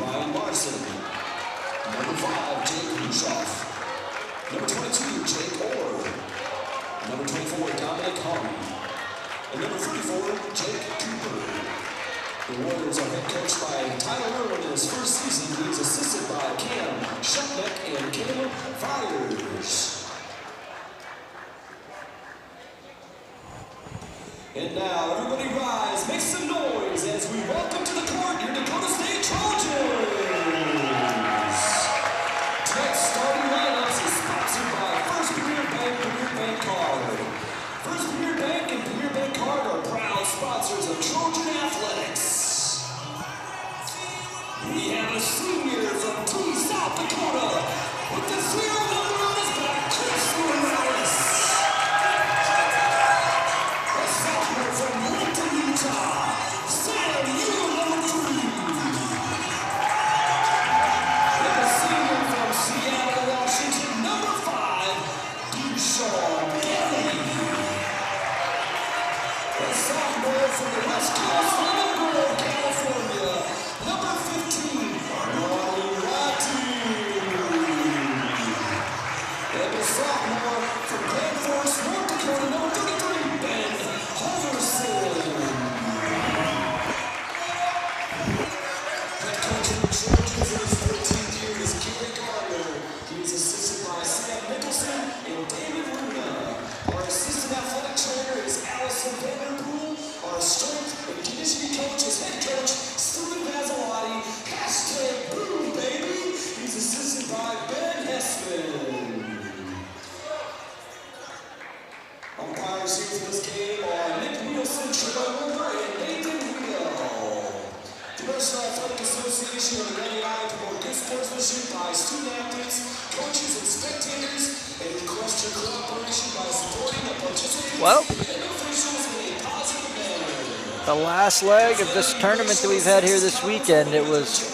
Number 5, Jake Rushoff. Number 22, Jake Orr. Number 24, Dominic Harvey. And number 34, Jake Cooper. The Warriors are head coached by Tyler Irwin in his first season. He is assisted by Cam Shupnick and Caleb Fires. And now, everybody rise, make some noise as we welcome to the court your Dakota State Trojans. Tonight's starting lineups is sponsored by First Premier Bank Card. First Premier Bank and Premier Bank Card are proud sponsors of Trojan Athletics. We have a senior from Team South Dakota with the 0 number on his back, Chris Morales. A sophomore from Lincoln, Utah, Sam Ewan, number 3. And a senior from Seattle, Washington, number 5, Deshaun Kelly. A sophomore from the West Coast, Lemon Grove, California, number 15, Ronnie Ratty. And a sophomore from Grand Forks, North Dakota, number 33, Ben Hoverson. Head coach of the Trojans in his 14th year is Gary Gardner. He is assisted by Sam Nicholson and David Luna. Our assistant athletic trainer is Allison Vanderpool. Our strength and conditioning coach is head coach Stephen Vazzalotti. Hashtag boom, baby. He's assisted by Ben Hessman. Umpires here for this game are Nick Nielsen, Trevor Wilbur, and Nathan Wheel. The National Athletic Association and the NAI promote good sportsmanship by student athletes, coaches, and spectators, and request your cooperation by supporting the participants and officials in a positive manner. The last leg of this tournament that we've had here this weekend, it was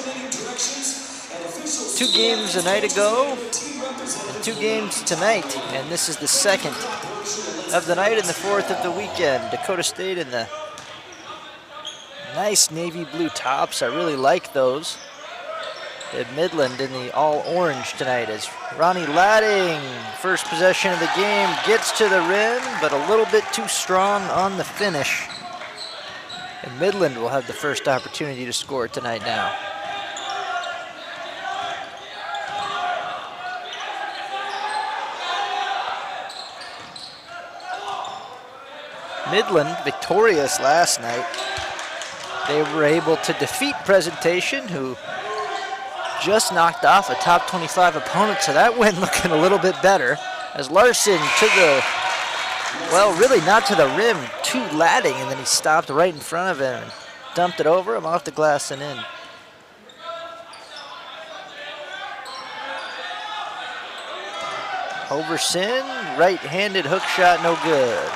2 games a night ago and 2 games tonight, and this is the second of the night and the 4th of the weekend. Dakota State in the nice navy blue tops. I really like those. And Midland in the all orange tonight as Ronnie Ladding, first possession of the game, gets to the rim, but a little bit too strong on the finish. And Midland will have the first opportunity to score tonight now. Midland victorious last night. They were able to defeat Presentation, who just knocked off a top 25 opponent, so that win looking a little bit better. As Larson to the, well, really not to the rim, to Ladding, and then he stopped right in front of him and dumped it over him off the glass and in. Overson, right-handed hook shot, no good.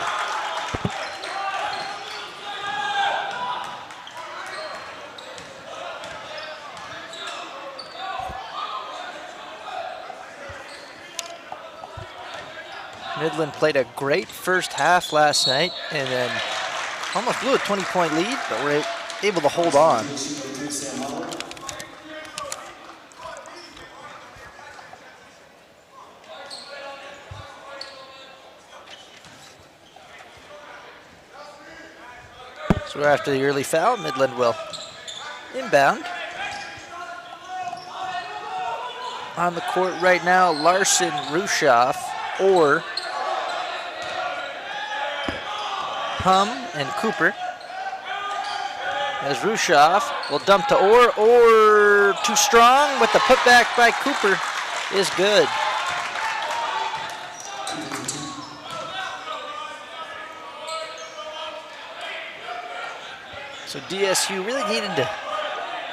Midland played a great first half last night and then almost blew a 20-point lead, but were able to hold on. So after the early foul, Midland will inbound. On the court right now, Larson, Rushoff, Orr, Hum, and Cooper. As Rushoff will dump to Orr. Orr too strong, but the putback by Cooper is good. So DSU really needed to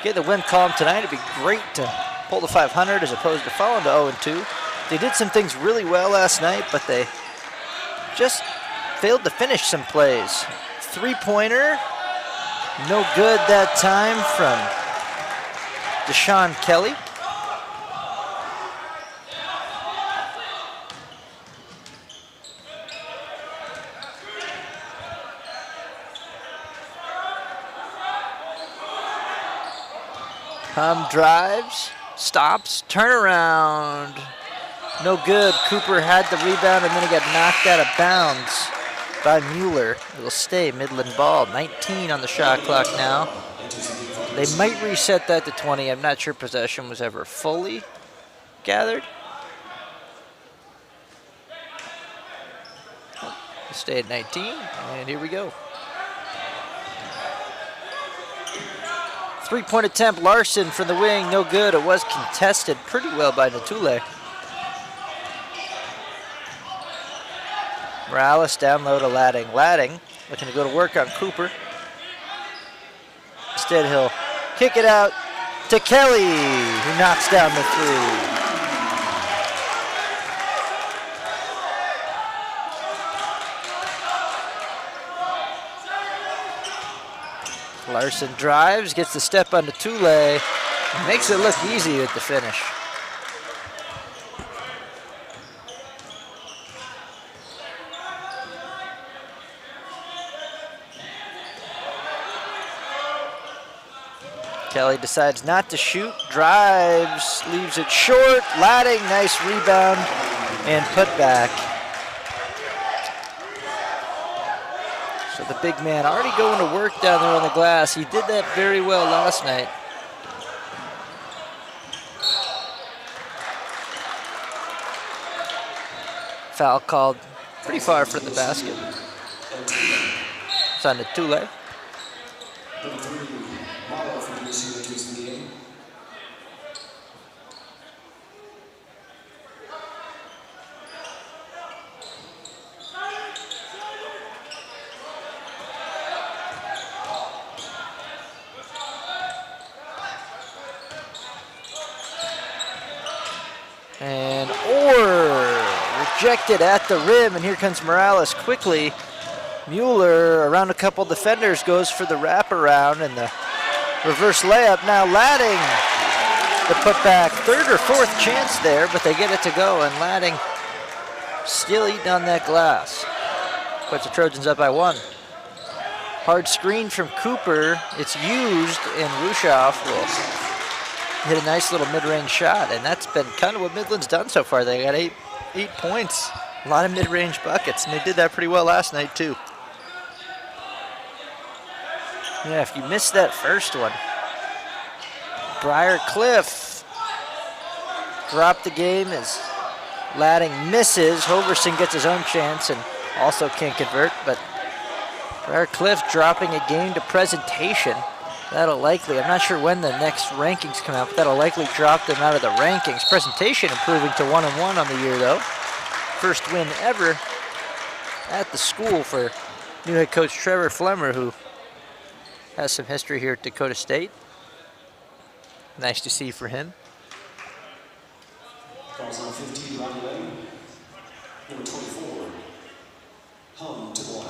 get the win column tonight. It'd be great to pull the 500 as opposed to falling to 0-2. They did some things really well last night, but they just failed to finish some plays. Three-pointer, no good that time from Deshaun Kelly. Drives, stops, turnaround. No good. Cooper had the rebound and then he got knocked out of bounds by Mueller. It'll stay Midland ball. 19 on the shot clock now. They might reset that to 20. I'm not sure possession was ever fully gathered. It'll stay at 19, and here we go. 3-point attempt, Larson from the wing, no good. It was contested pretty well by Natule. Morales down low to Ladding. Ladding looking to go to work on Cooper. Instead, he'll kick it out to Kelly, who knocks down the three. Larson drives, gets the step on Natule, makes it look easy at the finish. Kelly decides not to shoot, drives, leaves it short. Ladding, nice rebound and put back. So the big man already going to work down there on the glass. He did that very well last night. Foul called pretty far from the basket. It's on Natule. And rejected at the rim, and here comes Morales quickly. Mueller around a couple defenders goes for the wraparound and the reverse layup. Now Ladding, the putback, third or fourth chance there, but they get it to go, and Ladding still eating on that glass. Puts the Trojans up by one. Hard screen from Cooper, it's used, and Rushoff will hit a nice little mid-range shot, and that's been kind of what Midland's done so far. They got eight points, a lot of mid-range buckets, and they did that pretty well last night too. Yeah, if you missed that first one, Briarcliff dropped the game as Ladding misses. Hoverson gets his own chance and also can't convert, but Briarcliff dropping a game to presentation. That'll likely, I'm not sure when the next rankings come out, but that'll likely drop them out of the rankings. Presentation improving to 1-1 on the year though. First win ever at the school for new head coach Trevor Flemmer, who has some history here at Dakota State. Nice to see for him. Falls on 15, round 11. Number 24, Hum to the line.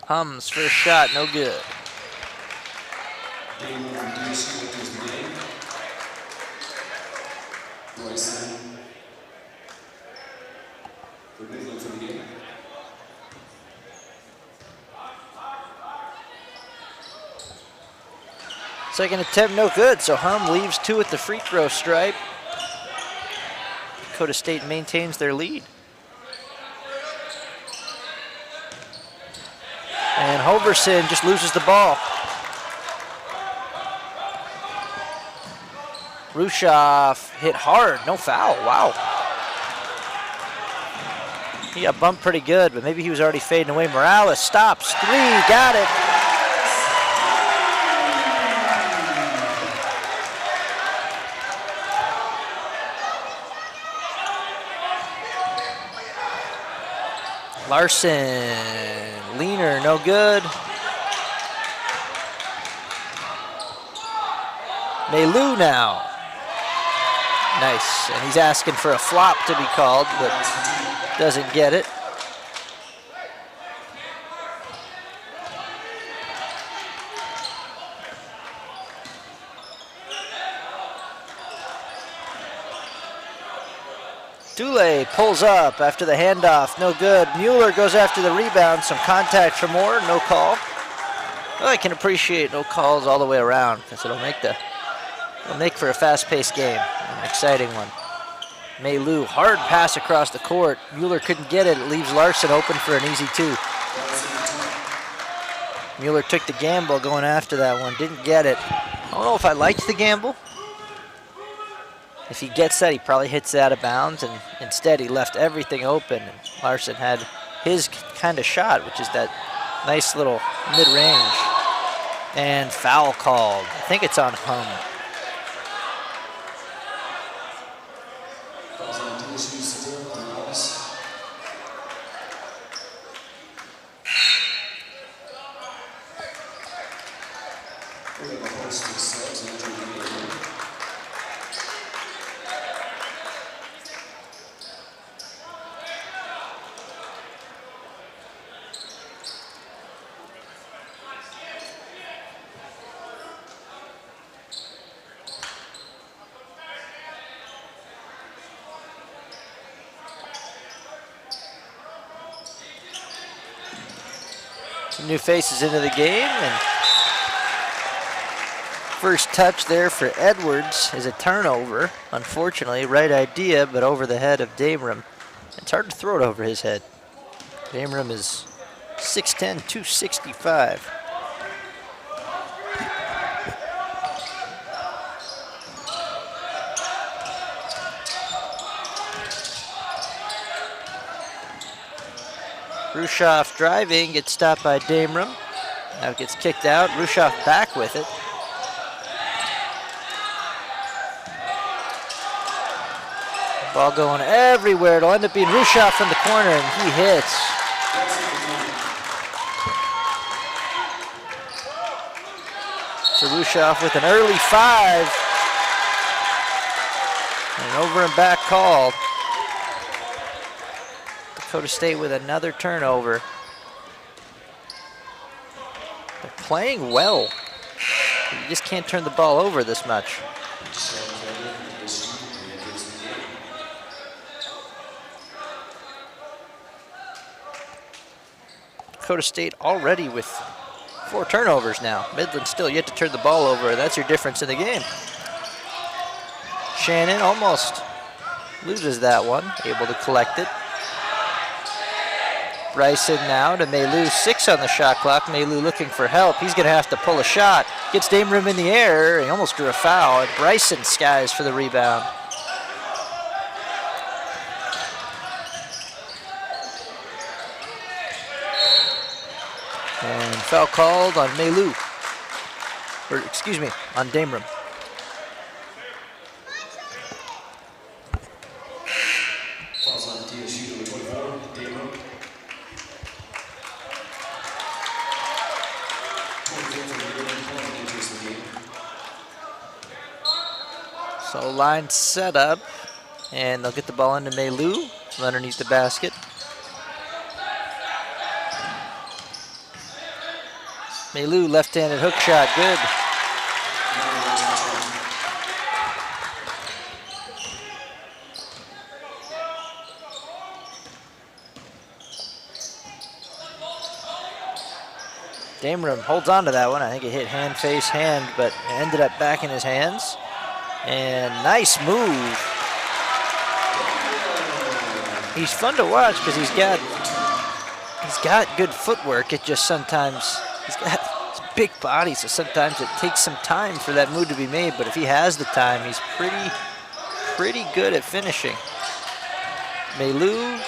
Hum's first shot, no good. Midland from DSU enters the game. Royson for Midland for the game. Second attempt, no good, so Hum leaves two at the free throw stripe. Dakota State maintains their lead. And Hoverson just loses the ball. Rushoff hit hard, no foul, wow. He got bumped pretty good, but maybe he was already fading away. Morales stops, three, got it. Larson, leaner, no good. Maylou now. Nice, and he's asking for a flop to be called, but doesn't get it. Dule pulls up after the handoff, no good. Mueller goes after the rebound, some contact for Moore, no call. Well, I can appreciate no calls all the way around because it'll make for a fast-paced game, an exciting one. Maylou, hard pass across the court. Mueller couldn't get it. It leaves Larson open for an easy 2. Mueller took the gamble going after that one, didn't get it. I don't know if I liked the gamble. If he gets that, he probably hits it out of bounds, and instead he left everything open. And Larson had his kind of shot, which is that nice little mid-range. And foul called. I think it's on Hum. Some new faces into the game, and first touch there for Edwards is a turnover. Unfortunately, right idea, but over the head of Dameram. It's hard to throw it over his head. Dameram is 6'10", 265. Rushoff driving, gets stopped by Dameram. Now it gets kicked out. Rushoff back with it. Ball going everywhere. It'll end up being Rushoff from the corner, and he hits. So Rushoff with an early 5. And an over and back call. Dakota State with another turnover. They're playing well. You just can't turn the ball over this much. Dakota State already with 4 turnovers now. Midland still yet to turn the ball over. That's your difference in the game. Shannon almost loses that one, able to collect it. Bryson now to Maylou, 6 on the shot clock. Maylou looking for help. He's going to have to pull a shot. Gets Dameram in the air. He almost drew a foul. And Bryson skies for the rebound. And foul called on Maylou. Or, excuse me, on Dameram. Fouls on DSU number 24, Dameram. So line set up, and they'll get the ball into Maylou from underneath the basket. Maylou left-handed hook shot, good. Dameram holds on to that one. I think it hit hand, face, hand, but it ended up back in his hands. And nice move. He's fun to watch because he's got good footwork. It just sometimes, he's got his big body, so sometimes it takes some time for that move to be made. But if he has the time, he's pretty good at finishing. Maylou,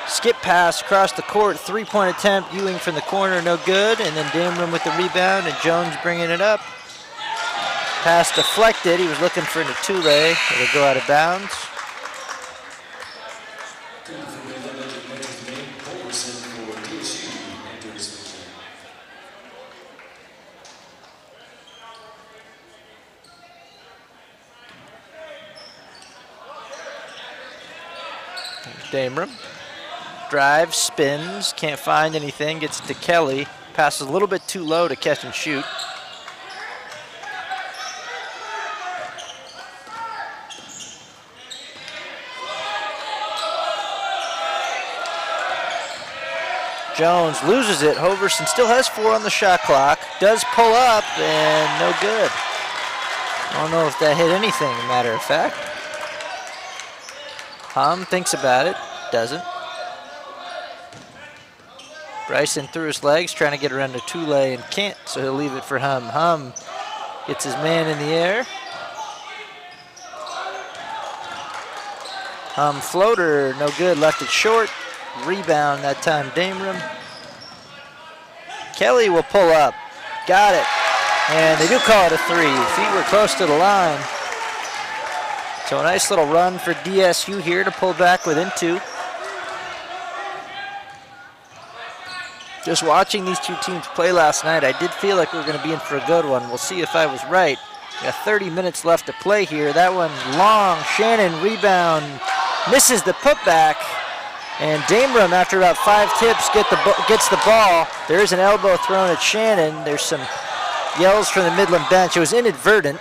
skip pass across the court, 3-point attempt. Ewing from the corner, no good. And then Dameram with the rebound, and Jones bringing it up. Pass deflected. He was looking for Natule. It'll go out of bounds. Dameram. Drive, spins, can't find anything, gets to Kelly. Passes a little bit too low to catch and shoot. Jones loses it. Hoverson still has 4 on the shot clock. Does pull up and no good. I don't know if that hit anything, matter of fact. Hum thinks about it. Doesn't. Bryson through his legs, trying to get around to Tule and can't, so he'll leave it for Hum. Hum gets his man in the air. Hum floater, no good, left it short. Rebound that time, Dameron. Kelly will pull up. Got it. And they do call it a 3. Feet were close to the line. So a nice little run for DSU here to pull back within 2. Just watching these two teams play last night, I did feel like we were going to be in for a good one. We'll see if I was right. We got 30 minutes left to play here. That one long. Shannon rebound. Misses the putback. And Dameron, after about 5 tips, gets the ball. There is an elbow thrown at Shannon. There's some yells from the Midland bench. It was inadvertent.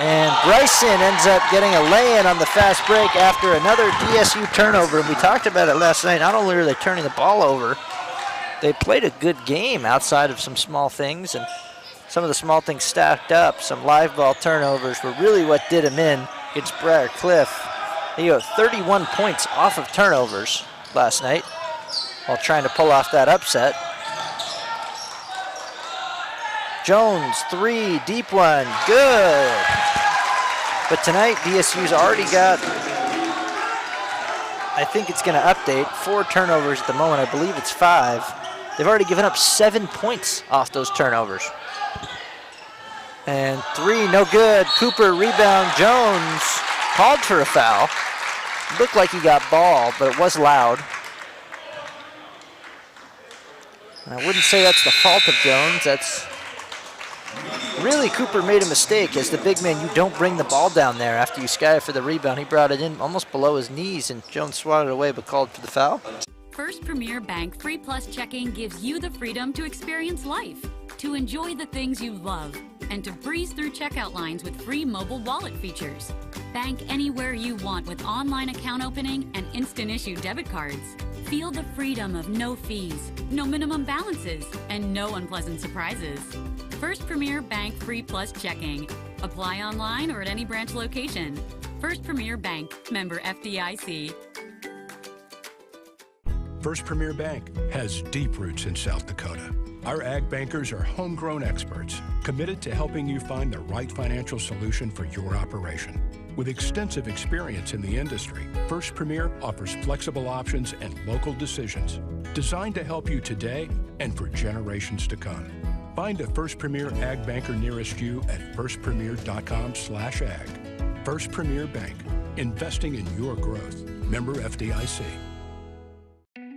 And Bryson ends up getting a lay-in on the fast break after another DSU turnover. And we talked about it last night. Not only are they turning the ball over, they played a good game outside of some small things, and some of the small things stacked up. Some live ball turnovers were really what did them in against Briar Cliff. They got 31 points off of turnovers last night while trying to pull off that upset. Jones, 3, deep one, good. But tonight, DSU's already got, I think it's going to update, 4 turnovers at the moment. I believe it's 5. They've already given up 7 points off those turnovers. And 3, no good. Cooper, rebound. Jones called for a foul. Looked like he got ball, but it was loud. And I wouldn't say that's the fault of Jones. That's really, Cooper made a mistake. As the big man, you don't bring the ball down there after you sky for the rebound. He brought it in almost below his knees, and Jones swatted it away but called for the foul. First Premier Bank Free Plus Checking gives you the freedom to experience life, to enjoy the things you love, and to breeze through checkout lines with free mobile wallet features. Bank anywhere you want with online account opening and instant issue debit cards. Feel the freedom of no fees, no minimum balances, and no unpleasant surprises. First Premier Bank Free Plus Checking. Apply online or at any branch location. First Premier Bank, member FDIC. First Premier Bank has deep roots in South Dakota. Our ag bankers are homegrown experts, committed to helping you find the right financial solution for your operation. With extensive experience in the industry, First Premier offers flexible options and local decisions designed to help you today and for generations to come. Find a First Premier ag banker nearest you at firstpremier.com/ag. First Premier Bank, investing in your growth. Member FDIC.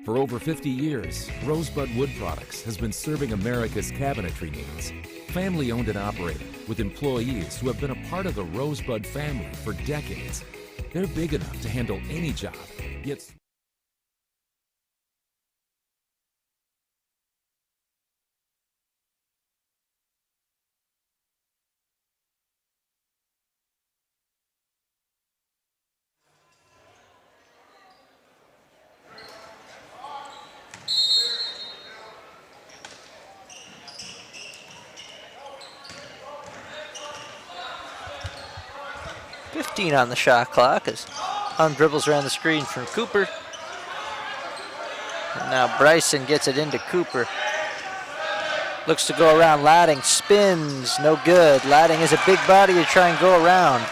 For over 50 years, Rosebud Wood Products has been serving America's cabinetry needs. Family owned and operated, with employees who have been a part of the Rosebud family for decades. They're big enough to handle any job, yet on the shot clock as Hunt dribbles around the screen from Cooper. And now Bryson gets it into Cooper. Looks to go around Ladding, spins, no good. Ladding is a big body to try and go around.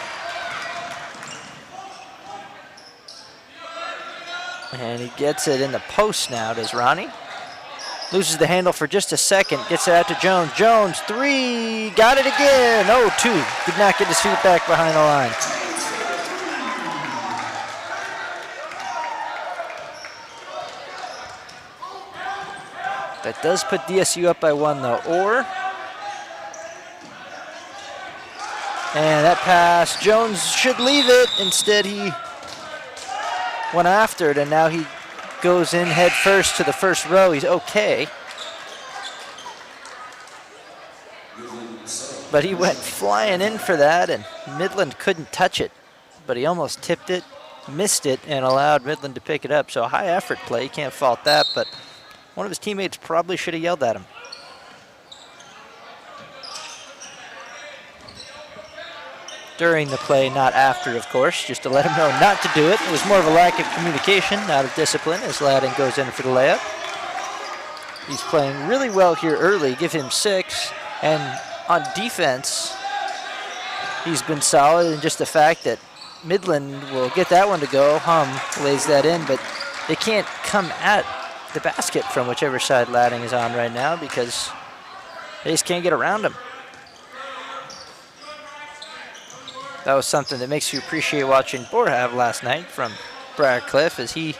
And he gets it in the post now, does Ronnie? Loses the handle for just a second, gets it out to Jones. Jones, 3, got it again. Oh, 2, did not get his feet back behind the line. That does put DSU up by 1 though. And that pass, Jones should leave it. Instead he went after it, and now he goes in head first to the first row. He's okay. But he went flying in for that, and Midland couldn't touch it. But he almost tipped it, missed it, and allowed Midland to pick it up. So a high effort play, you can't fault that, but One of his teammates probably should have yelled at him. During the play, not after, of course, just to let him know not to do it. It was more of a lack of communication, not of discipline, as Ladin goes in for the layup. He's playing really well here early, give him 6. And on defense, he's been solid, and just the fact that Midland will get that one to go. Lays that in, but they can't come at the basket from whichever side Ladin is on right now because they just can't get around him. That was something that makes you appreciate watching Borhav last night from Briarcliff, as he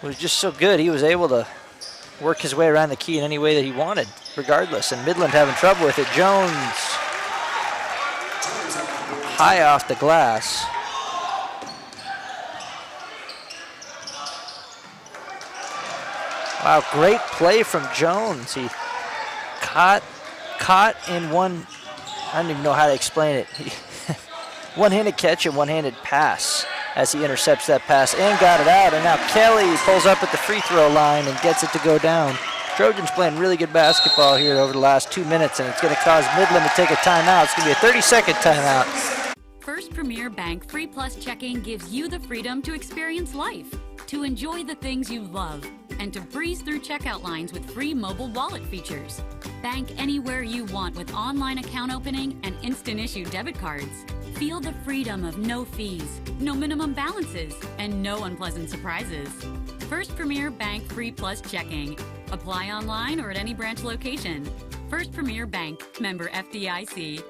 was just so good. He was able to work his way around the key in any way that he wanted, regardless. And Midland having trouble with it. Jones high off the glass. Wow, great play from Jones. He caught in one, I don't even know how to explain it. One-handed catch and one-handed pass as he intercepts that pass and got it out. And now Kelly pulls up at the free throw line and gets it to go down. Trojans playing really good basketball here over the last 2 minutes, and it's going to cause Midland to take a timeout. It's going to be a 30-second timeout. First Premier Bank Free Plus checking gives you the freedom to experience life, to enjoy the things you love, and to breeze through checkout lines with free mobile wallet features. Bank anywhere you want with online account opening and instant issue debit cards. Feel the freedom of no fees, no minimum balances, and no unpleasant surprises. First Premier Bank Free Plus checking. Apply online or at any branch location. First Premier Bank, member FDIC.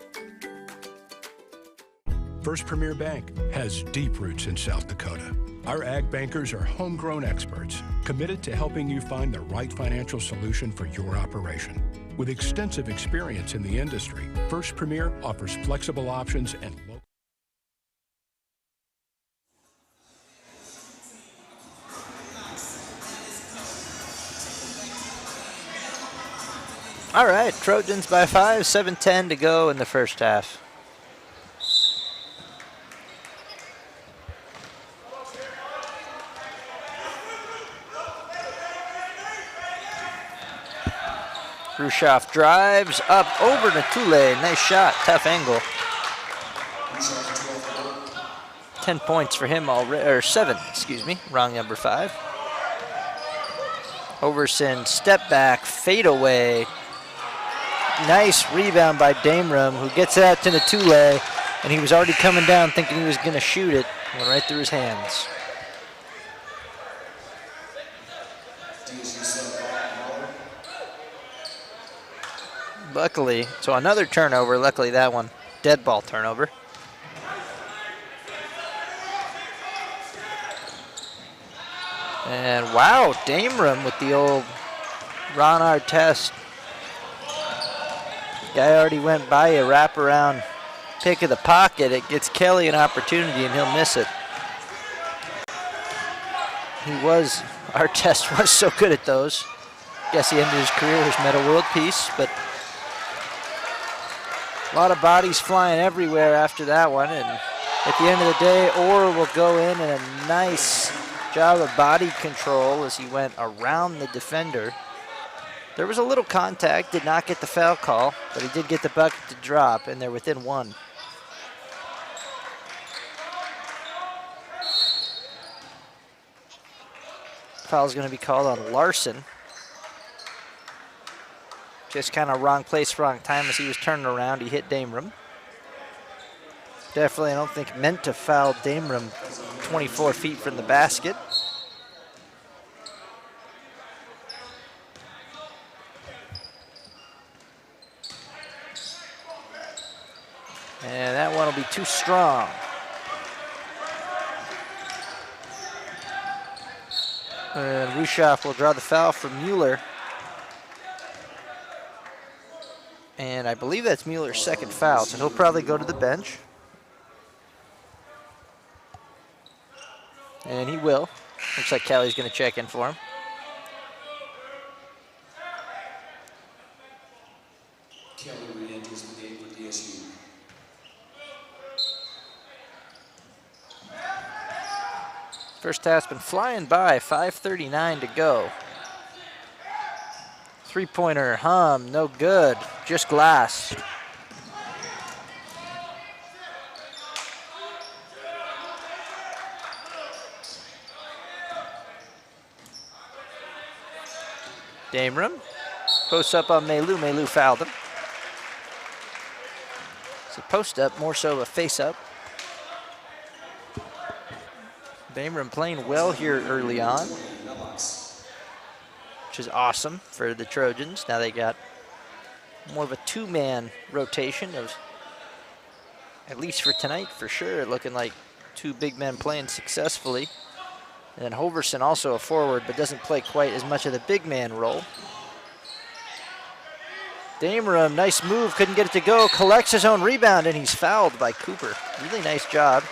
First Premier Bank has deep roots in South Dakota. Our ag bankers are homegrown experts committed to helping you find the right financial solution for your operation. With extensive experience in the industry, First Premier offers flexible options and low. All right, Trojans by 5, 7:10 to go in the first half. Khrushchev drives up over Natule. Nice shot, tough angle. 10 points for him already, or 7, excuse me, wrong number 5. Overson, step back, fade away. Nice rebound by Damerum, who gets it out to Natule, and he was already coming down thinking he was going to shoot it. Went right through his hands. Luckily, so another turnover, luckily that one, dead ball turnover. And wow, Damerum with the old Ron Artest. Guy already went by a wraparound pick of the pocket. It gets Kelly an opportunity and he'll miss it. Artest was so good at those. Guess he ended his career as Meta World Peace, but a lot of bodies flying everywhere after that one. And at the end of the day, Orr will go in and a nice job of body control as he went around the defender. There was a little contact, did not get the foul call, but he did get the bucket to drop, and they're within 1. Foul's going to be called on Larson. Just kind of wrong place, wrong time as he was turning around. He hit Damerum. Definitely, I don't think meant to foul Damerum 24 feet from the basket. And that one will be too strong. And Rushoff will draw the foul for Mueller. And I believe that's Mueller's second foul, so he'll probably go to the bench. And he will. Looks like Kelly's going to check in for him. Kelly re-enters the game for DSU. First half's been flying by, 5:39 to go. Three-pointer, no good, just glass. Dameron posts up on Melu. Melu fouled him. It's a post up, more so a face up. Dameron playing well here early on, which is awesome for the Trojans. Now they got more of a two-man rotation of, at least for tonight, for sure, looking like two big men playing successfully. And then Hoverson also a forward, but doesn't play quite as much of the big man role. Dameron, nice move, couldn't get it to go, collects his own rebound, and he's fouled by Cooper. Really nice job.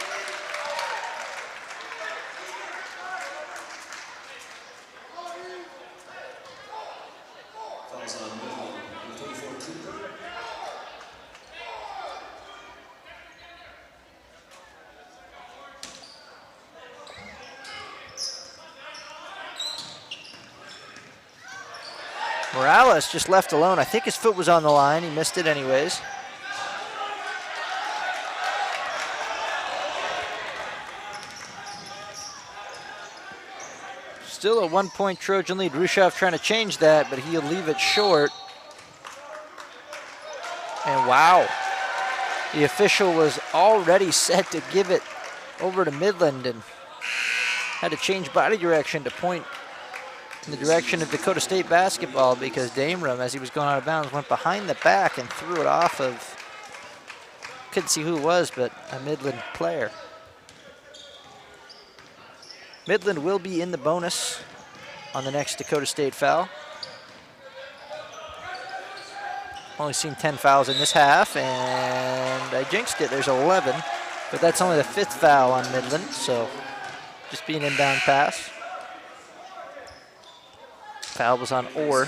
Morales just left alone. I think his foot was on the line. He missed it anyways. Still a 1-point Trojan lead. Rushev trying to change that, but he'll leave it short. And wow, the official was already set to give it over to Midland and had to change body direction to point in the direction of Dakota State basketball because Dameron, as he was going out of bounds, went behind the back and threw it off of, couldn't see who it was, but a Midland player. Midland will be in the bonus on the next Dakota State foul. Only seen 10 fouls in this half, and I jinxed it, there's 11, but that's only the 5th foul on Midland, so just be an inbound pass. Foul was on Orr.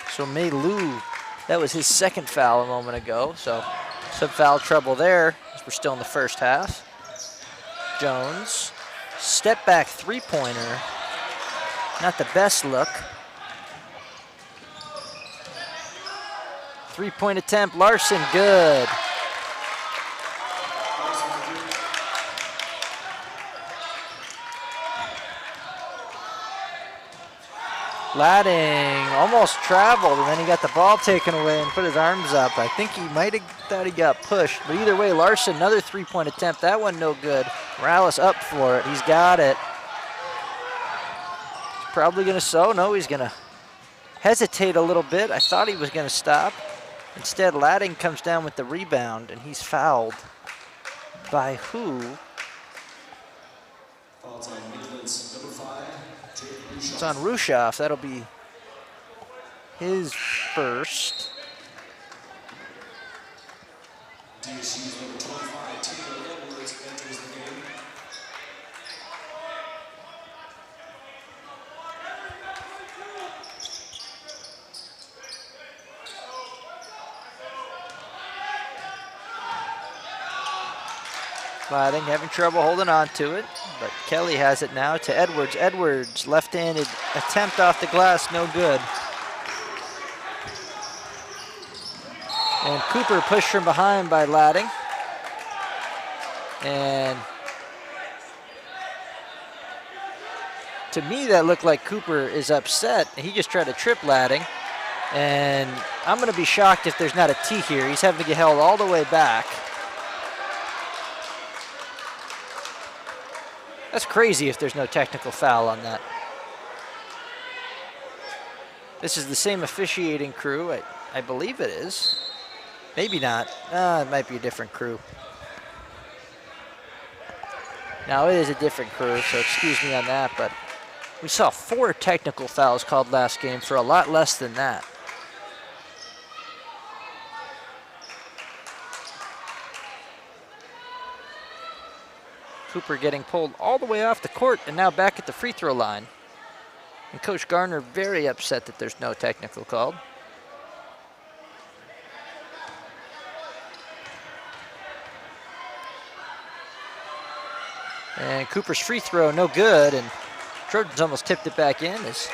So Melu, that was his 2nd foul a moment ago. So some foul trouble there as we're still in the first half. Jones, step back 3-pointer. Not the best look. 3-point attempt, Larson, good. Ladding almost traveled, and then he got the ball taken away and put his arms up. I think he might have thought he got pushed, but either way, Larson, another 3-point attempt. That one no good. Morales up for it. He's got it. He's probably going to no, he's going to hesitate a little bit. I thought he was going to stop. Instead, Ladding comes down with the rebound, and he's fouled by who? It's on Rushev. That'll be his first. DSU's number 25, Taylor Edwards, enters the game. Ladding having trouble holding on to it, but Kelly has it now to Edwards. Edwards, left-handed attempt off the glass, no good. And Cooper pushed from behind by Ladding. And to me, that looked like Cooper is upset. He just tried to trip Ladding. And I'm going to be shocked if there's not a T here. He's having to get held all the way back. That's crazy if there's no technical foul on that. This is the same officiating crew. I believe it is. Maybe not. It might be a different crew. Now it is a different crew, so excuse me on that, but we saw 4 technical fouls called last game for a lot less than that. Cooper getting pulled all the way off the court and now back at the free throw line. And Coach Garner very upset that there's no technical called. And Cooper's free throw, no good, and Trojans almost tipped it back in as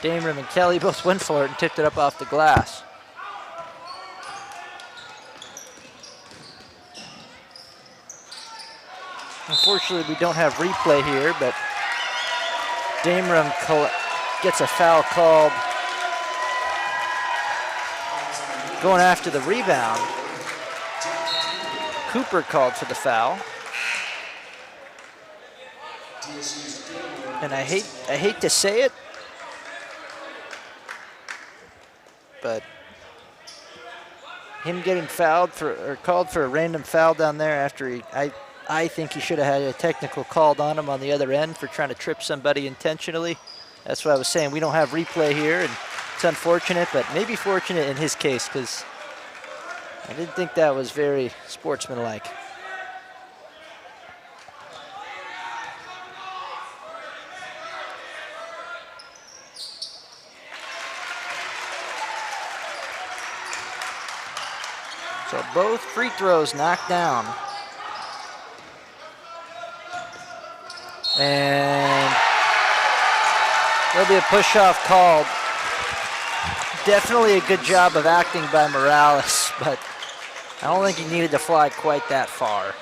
Dameron and Kelly both went for it and tipped it up off the glass. Unfortunately, we don't have replay here, but Dameron gets a foul called going after the rebound. Cooper called for the foul. And I hate to say it, but him getting fouled or called for a random foul down there after I think he should have had a technical called on him on the other end for trying to trip somebody intentionally. That's what I was saying. We don't have replay here, and it's unfortunate, but maybe fortunate in his case because I didn't think that was very sportsmanlike. So both free throws knocked down. And there'll be a push-off called. Definitely a good job of acting by Morales, but I don't think he needed to fly quite that far.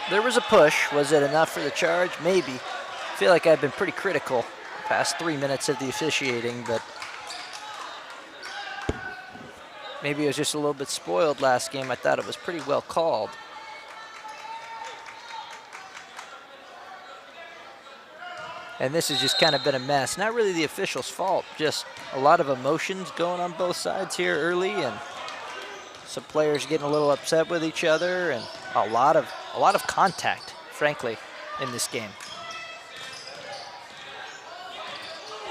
There was a push. Was it enough for the charge? Maybe. I feel like I've been pretty critical the past 3 minutes of the officiating, but maybe it was just a little bit spoiled last game. I thought it was pretty well called. And this has just kind of been a mess. Not really the official's fault, just a lot of emotions going on both sides here early, and some players getting a little upset with each other, and a lot of contact, frankly, in this game.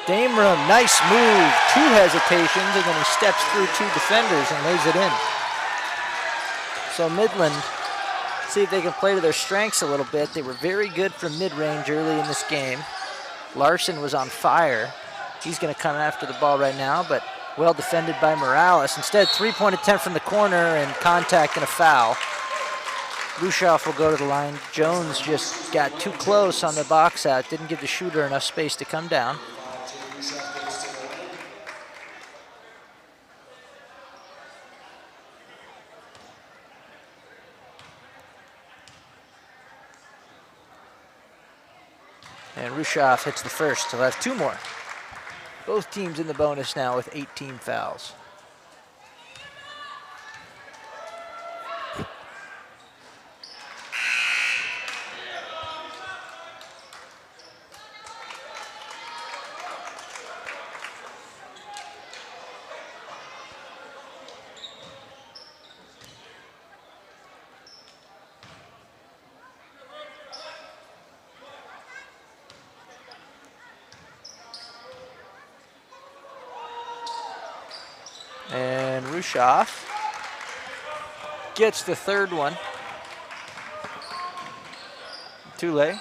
Dameron, nice move, 2 hesitations, and then he steps through 2 defenders and lays it in. So Midland, see if they can play to their strengths a little bit. They were very good from mid-range early in this game. Larson was on fire. He's going to come after the ball right now, but well defended by Morales. Instead, 3-point attempt from the corner and contact and a foul. Rushoff will go to the line. Jones just got too close on the box out. Didn't give the shooter enough space to come down. And Rushoff hits the first. He'll have 2 more. Both teams in the bonus now with 18 fouls. And Rushoff gets the 3rd one. Tule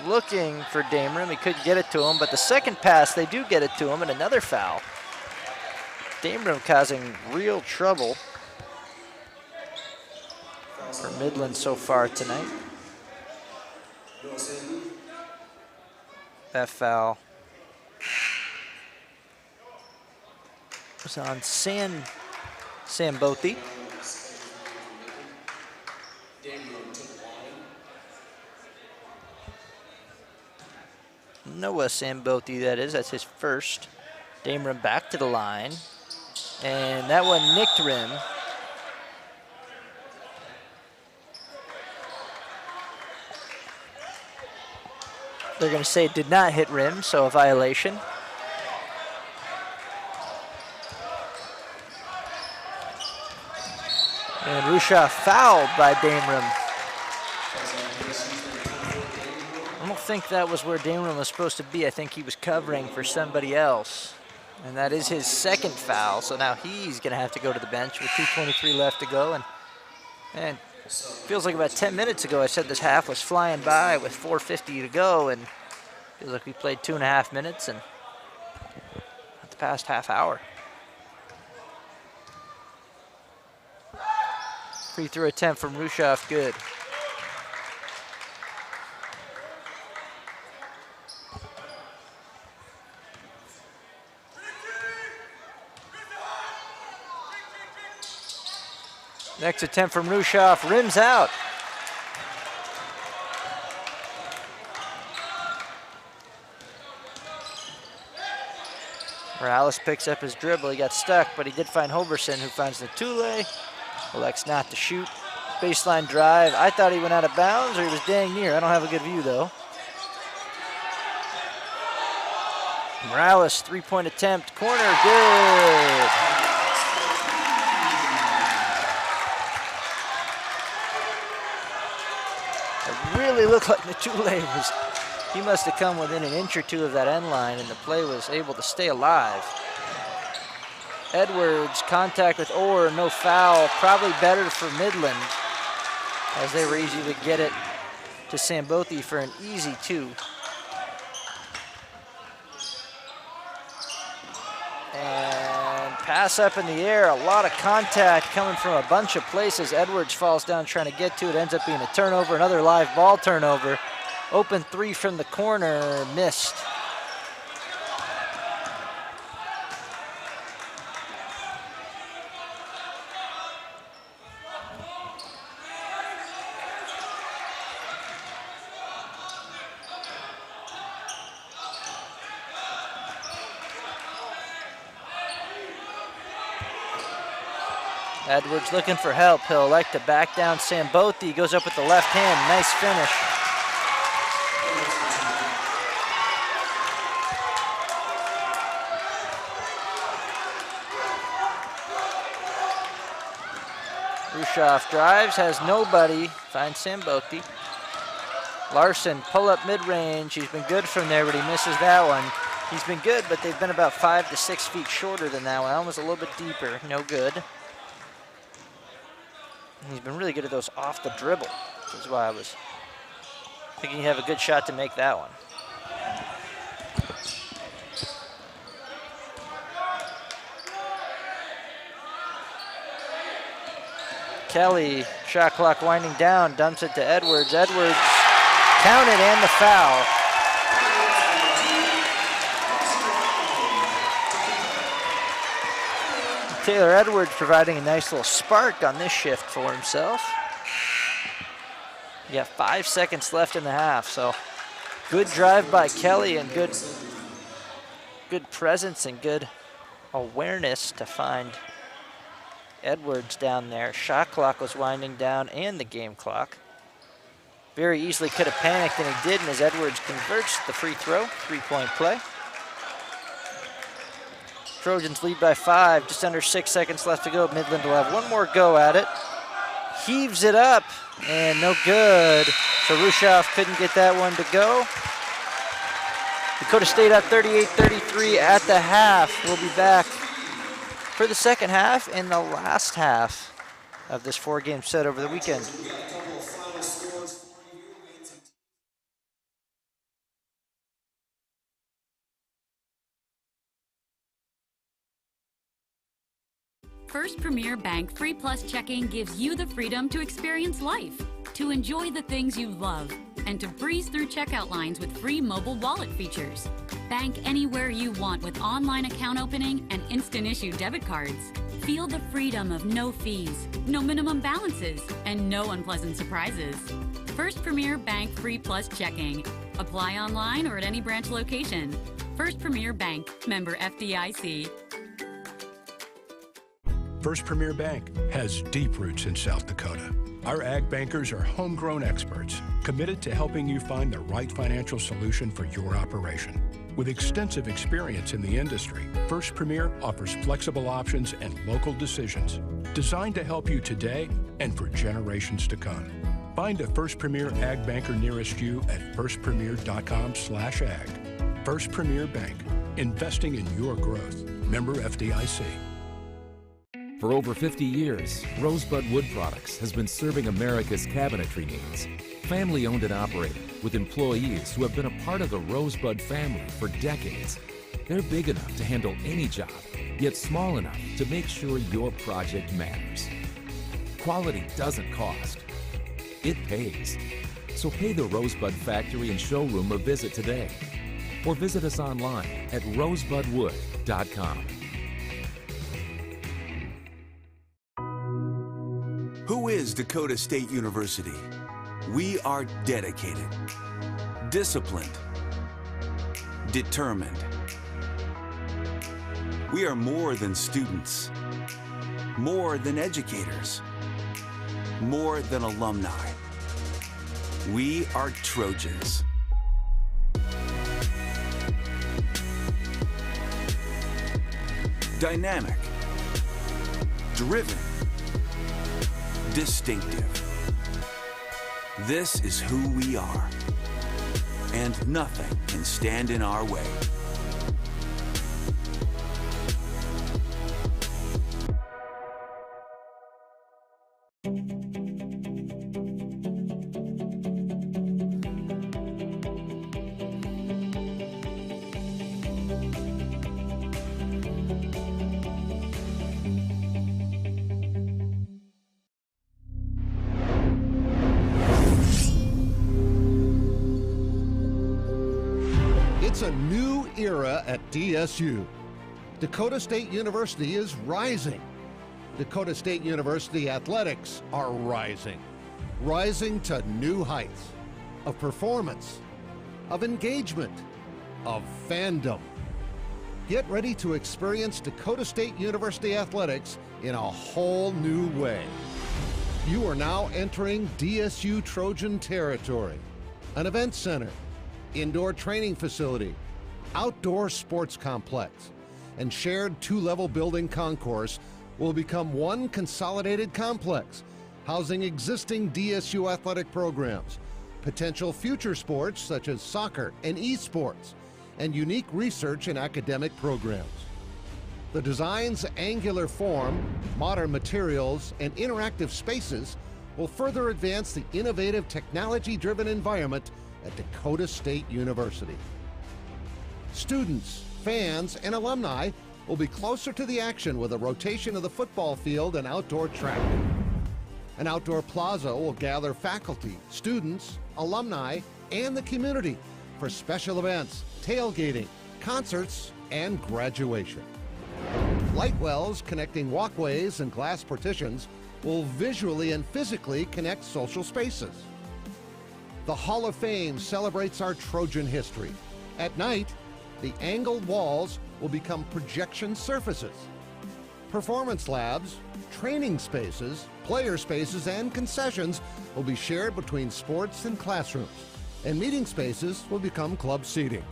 looking for Dameron. He couldn't get it to him, but the second pass, they do get it to him, and another foul. Dameron causing real trouble for Midland so far tonight. That foul was on Samboti. Noah Samboti, that is. That's his first. Dameron back to the line. And that one nicked rim. They're going to say it did not hit rim, so a violation. And Rushoff fouled by Dameron. I don't think that was where Dameron was supposed to be. I think he was covering for somebody else. And that is his 2nd foul, so now he's going to have to go to the bench with 2:23 left to go. And feels like about 10 minutes ago I said this half was flying by with 4:50 to go, and feels like we played 2.5 minutes and at the past half hour. Free throw attempt from Rushoff, good. Next attempt from Rushoff, rims out. Morales picks up his dribble. He got stuck, but he did find Hoverson, who finds the Tule. Elects not to shoot. Baseline drive. I thought he went out of bounds, or he was dang near. I don't have a good view, though. Morales, three-point attempt. Corner, good. It really looked like Natule was, he must have come within an inch or two of that end line, and the play was able to stay alive. Edwards, contact with Orr, no foul. Probably better for Midland, as they were easy to get it to Sambothi for an easy 2. And pass up in the air, a lot of contact coming from a bunch of places. Edwards falls down trying to get to it, ends up being a turnover, another live ball turnover. Open 3 from the corner, missed. Edwards looking for help. He'll elect to back down Sambothi. Goes up with the left hand. Nice finish. Rushoff drives, has nobody. Finds Sambothi. Larson, pull up mid-range. He's been good from there, but he misses that one. He's been good, but they've been about 5 to 6 feet shorter than that one. That one was a little bit deeper. No good. He's been really good at those off the dribble. That's why I was thinking he'd have a good shot to make that one. Kelly, shot clock winding down, dumps it to Edwards. Edwards counted and the foul. Taylor Edwards providing a nice little spark on this shift for himself. You got 5 seconds left in the half, so good drive by Kelly and good presence and good awareness to find Edwards down there. Shot clock was winding down and the game clock. Very easily could have panicked, and he didn't, as Edwards converts the free throw, 3-point play. Trojans lead by 5, just under 6 seconds left to go. Midland will have one more go at it. Heaves it up, and no good. So Rushoff couldn't get that one to go. Dakota State up 38-33 at the half. We'll be back for the second half and the last half of this 4-game set over the weekend. First Premier Bank Free Plus Checking gives you the freedom to experience life, to enjoy the things you love, and to breeze through checkout lines with free mobile wallet features. Bank anywhere you want with online account opening and instant issue debit cards. Feel the freedom of no fees, no minimum balances, and no unpleasant surprises. First Premier Bank Free Plus Checking. Apply online or at any branch location. First Premier Bank, member FDIC. First Premier Bank has deep roots in South Dakota. Our ag bankers are homegrown experts committed to helping you find the right financial solution for your operation. With extensive experience in the industry, First Premier offers flexible options and local decisions designed to help you today and for generations to come. Find a First Premier ag banker nearest you at firstpremier.com/ag. First Premier Bank, investing in your growth. Member FDIC. For over 50 years, Rosebud Wood Products has been serving America's cabinetry needs. Family owned and operated, with employees who have been a part of the Rosebud family for decades. They're big enough to handle any job, yet small enough to make sure your project matters. Quality doesn't cost. It pays. So pay the Rosebud Factory and Showroom a visit today. Or visit us online at rosebudwood.com. Who is Dakota State University? We are dedicated, disciplined, determined. We are more than students, more than educators, more than alumni. We are Trojans. Dynamic, driven, distinctive. This is who we are, and nothing can stand in our way. It's a new era at DSU. Dakota State University is rising. Dakota State University athletics are rising. Rising to new heights of performance, of engagement, of fandom. Get ready to experience Dakota State University athletics in a whole new way. You are now entering DSU Trojan territory. An event center, indoor training facility, outdoor sports complex, and shared two-level building concourse will become one consolidated complex, housing existing DSU athletic programs, potential future sports such as soccer and esports, and unique research and academic programs. The design's angular form, modern materials, and interactive spaces will further advance the innovative technology-driven environment at Dakota State University. Students, fans, and alumni will be closer to the action with a rotation of the football field and outdoor track. An outdoor plaza will gather faculty, students, alumni, and the community for special events, tailgating, concerts, and graduation. Light wells connecting walkways and glass partitions will visually and physically connect social spaces. The Hall of Fame celebrates our Trojan history. At night, the angled walls will become projection surfaces. Performance labs, training spaces, player spaces, and concessions will be shared between sports and classrooms, and meeting spaces will become club seating.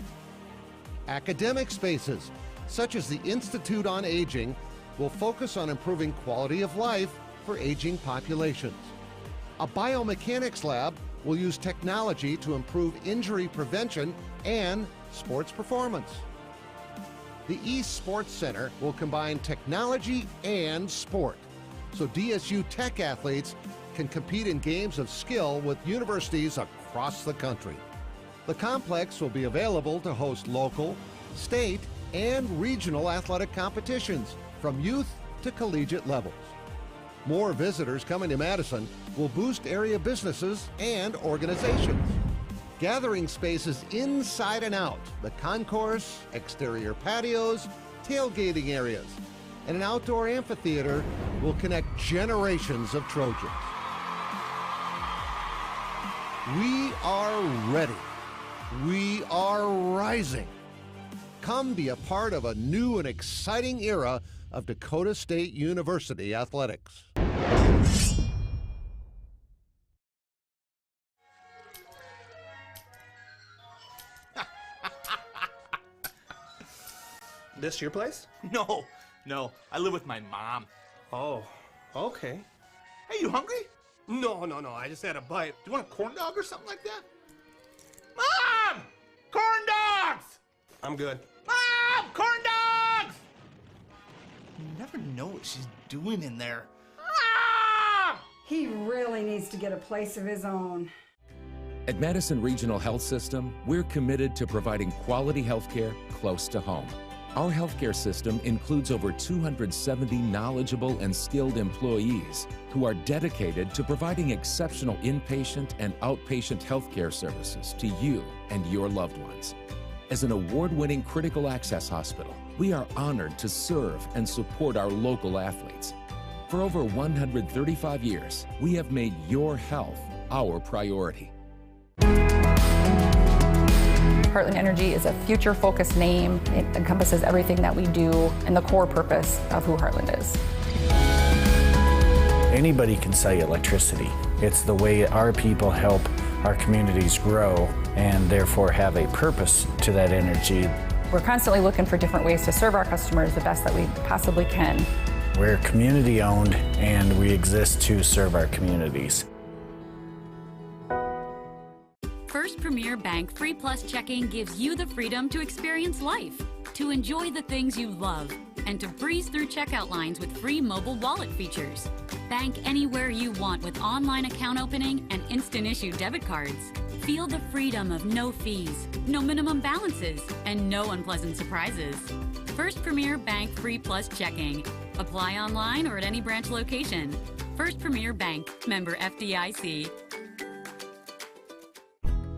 Academic spaces, such as the Institute on Aging, will focus on improving quality of life for aging populations. A biomechanics lab will use technology to improve injury prevention and sports performance. The East Sports Center will combine technology and sport, so DSU Tech athletes can compete in games of skill with universities across the country. The complex will be available to host local, state, and regional athletic competitions from youth to collegiate levels. More visitors coming to Madison will boost area businesses and organizations. Gathering spaces inside and out, the concourse, exterior patios, tailgating areas, and an outdoor amphitheater will connect generations of Trojans. We are ready. We are rising. Come be a part of a new and exciting era of Dakota State University athletics. This your place? No. I live with my mom. Oh, okay. Hey, you hungry? No. I just had a bite. Do you want a corn dog or something like that? Mom! Corn dogs! I'm good. Mom! Corn dogs! You never know what she's doing in there. Mom! He really needs to get a place of his own. At Madison Regional Health System, we're committed to providing quality health care close to home. Our healthcare system includes over 270 knowledgeable and skilled employees who are dedicated to providing exceptional inpatient and outpatient healthcare services to you and your loved ones. As an award-winning critical access hospital, we are honored to serve and support our local athletes. For over 135 years, we have made your health our priority. Heartland Energy is a future-focused name. It encompasses everything that we do and the core purpose of who Heartland is. Anybody can sell you electricity. It's the way our people help our communities grow and therefore have a purpose to that energy. We're constantly looking for different ways to serve our customers the best that we possibly can. We're community owned and we exist to serve our communities. First Premier Bank Free Plus Checking gives you the freedom to experience life, to enjoy the things you love, and to breeze through checkout lines with free mobile wallet features. Bank anywhere you want with online account opening and instant issue debit cards. Feel the freedom of no fees, no minimum balances, and no unpleasant surprises. First Premier Bank Free Plus Checking. Apply online or at any branch location. First Premier Bank, member FDIC.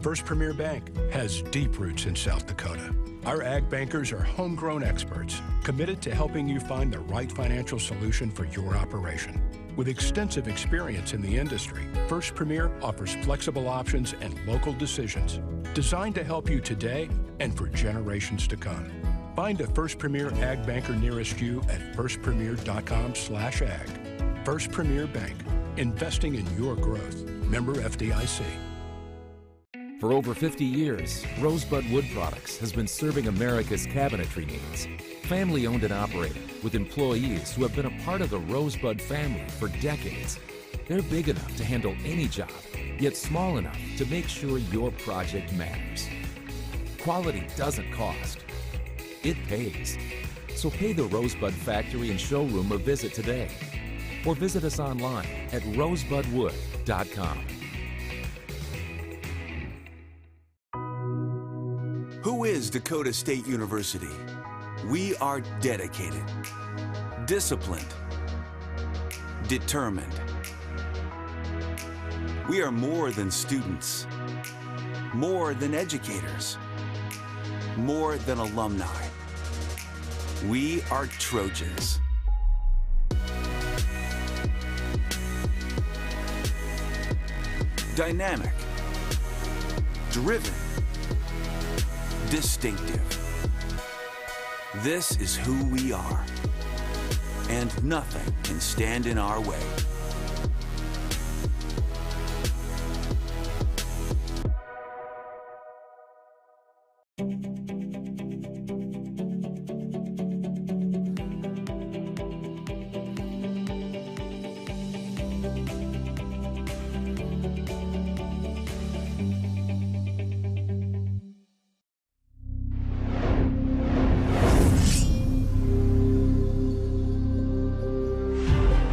First Premier Bank has deep roots in South Dakota. Our ag bankers are homegrown experts committed to helping you find the right financial solution for your operation. With extensive experience in the industry, First Premier offers flexible options and local decisions designed to help you today and for generations to come. Find a First Premier Ag banker nearest you at firstpremier.com/ag. First Premier Bank, investing in your growth. Member FDIC. For over 50 years, Rosebud Wood Products has been serving America's cabinetry needs. Family owned and operated, with employees who have been a part of the Rosebud family for decades. They're big enough to handle any job, yet small enough to make sure your project matters. Quality doesn't cost. It pays. So pay the Rosebud Factory and Showroom a visit today. Or visit us online at rosebudwood.com. Who is Dakota State University? We are dedicated, disciplined, determined. We are more than students, more than educators, more than alumni. We are Trojans. Dynamic, driven, distinctive. This is who we are, and nothing can stand in our way.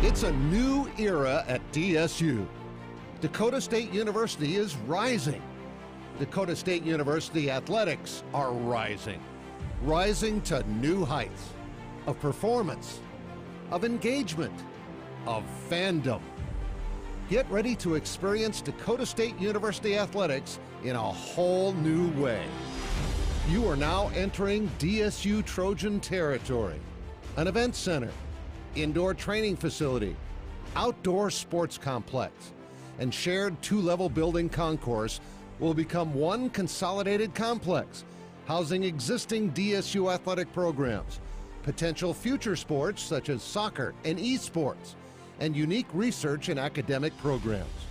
It's a new era at DSU. Dakota State University is rising. Dakota State University athletics are rising. Rising to new heights of performance, of engagement, of fandom. Get ready to experience Dakota State University athletics in a whole new way. You are now entering DSU Trojan territory. An event center, indoor training facility, outdoor sports complex, and shared two-level building concourse will become one consolidated complex, housing existing DSU athletic programs, potential future sports such as soccer and esports, and unique research and academic programs.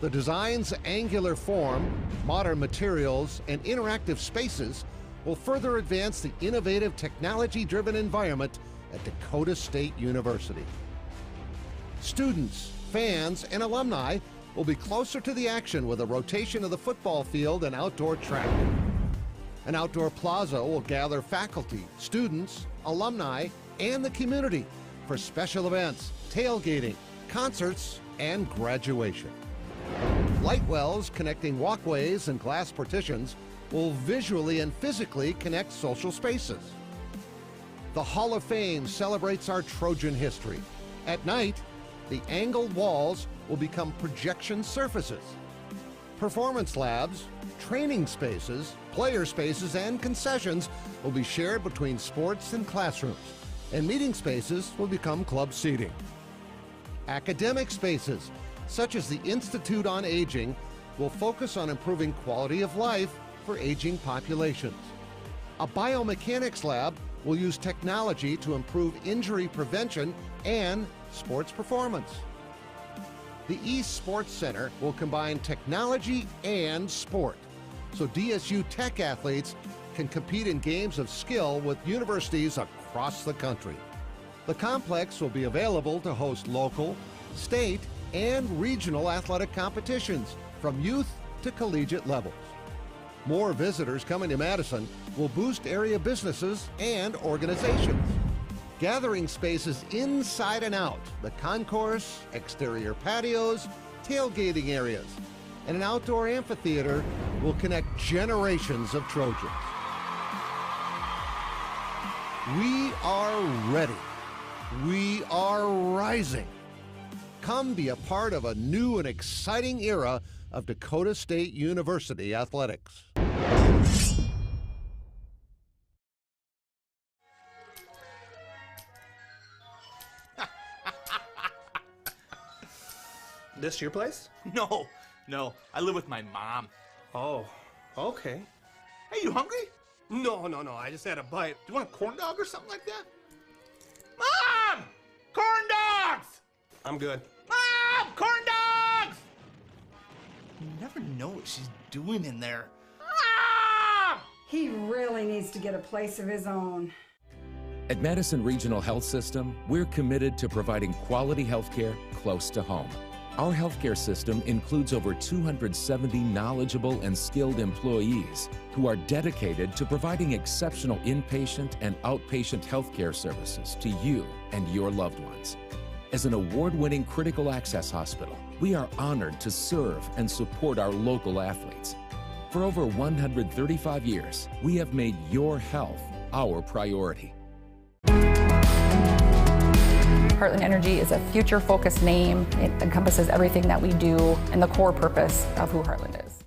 The design's angular form, modern materials, and interactive spaces will further advance the innovative technology-driven environment at Dakota State University. Students, fans, and alumni will be closer to the action with a rotation of the football field and outdoor track. An outdoor plaza will gather faculty, students, alumni, and the community for special events, tailgating, concerts, and graduation. Light wells connecting walkways and glass partitions will visually and physically connect social spaces. The Hall of Fame celebrates our Trojan history. At night, the angled walls will become projection surfaces. Performance labs, training spaces, player spaces, and concessions will be shared between sports and classrooms, and meeting spaces will become club seating. Academic spaces, such as the Institute on Aging, will focus on improving quality of life for aging populations. A biomechanics lab will use technology to improve injury prevention and sports performance. The East Sports Center will combine technology and sport, so DSU Tech athletes can compete in games of skill with universities across the country. The complex will be available to host local, state, and regional athletic competitions from youth to collegiate levels. More visitors coming to Madison will boost area businesses and organizations. Gathering spaces inside and out, the concourse, exterior patios, tailgating areas, and an outdoor amphitheater will connect generations of Trojans. We are ready. We are rising. Come be a part of a new and exciting era of Dakota State University athletics. This your place? No. I live with my mom. Oh, okay. Hey, you hungry? No. I just had a bite. Do you want a corn dog or something like that? Mom! Corn dogs! I'm good. Mom! Corn dogs! You never know what she's doing in there. Mom! He really needs to get a place of his own. At Madison Regional Health System, we're committed to providing quality health care close to home. Our healthcare system includes over 270 knowledgeable and skilled employees who are dedicated to providing exceptional inpatient and outpatient healthcare services to you and your loved ones. As an award-winning critical access hospital, we are honored to serve and support our local athletes. For over 135 years, we have made your health our priority. Heartland Energy is a future-focused name. It encompasses everything that we do and the core purpose of who Heartland is.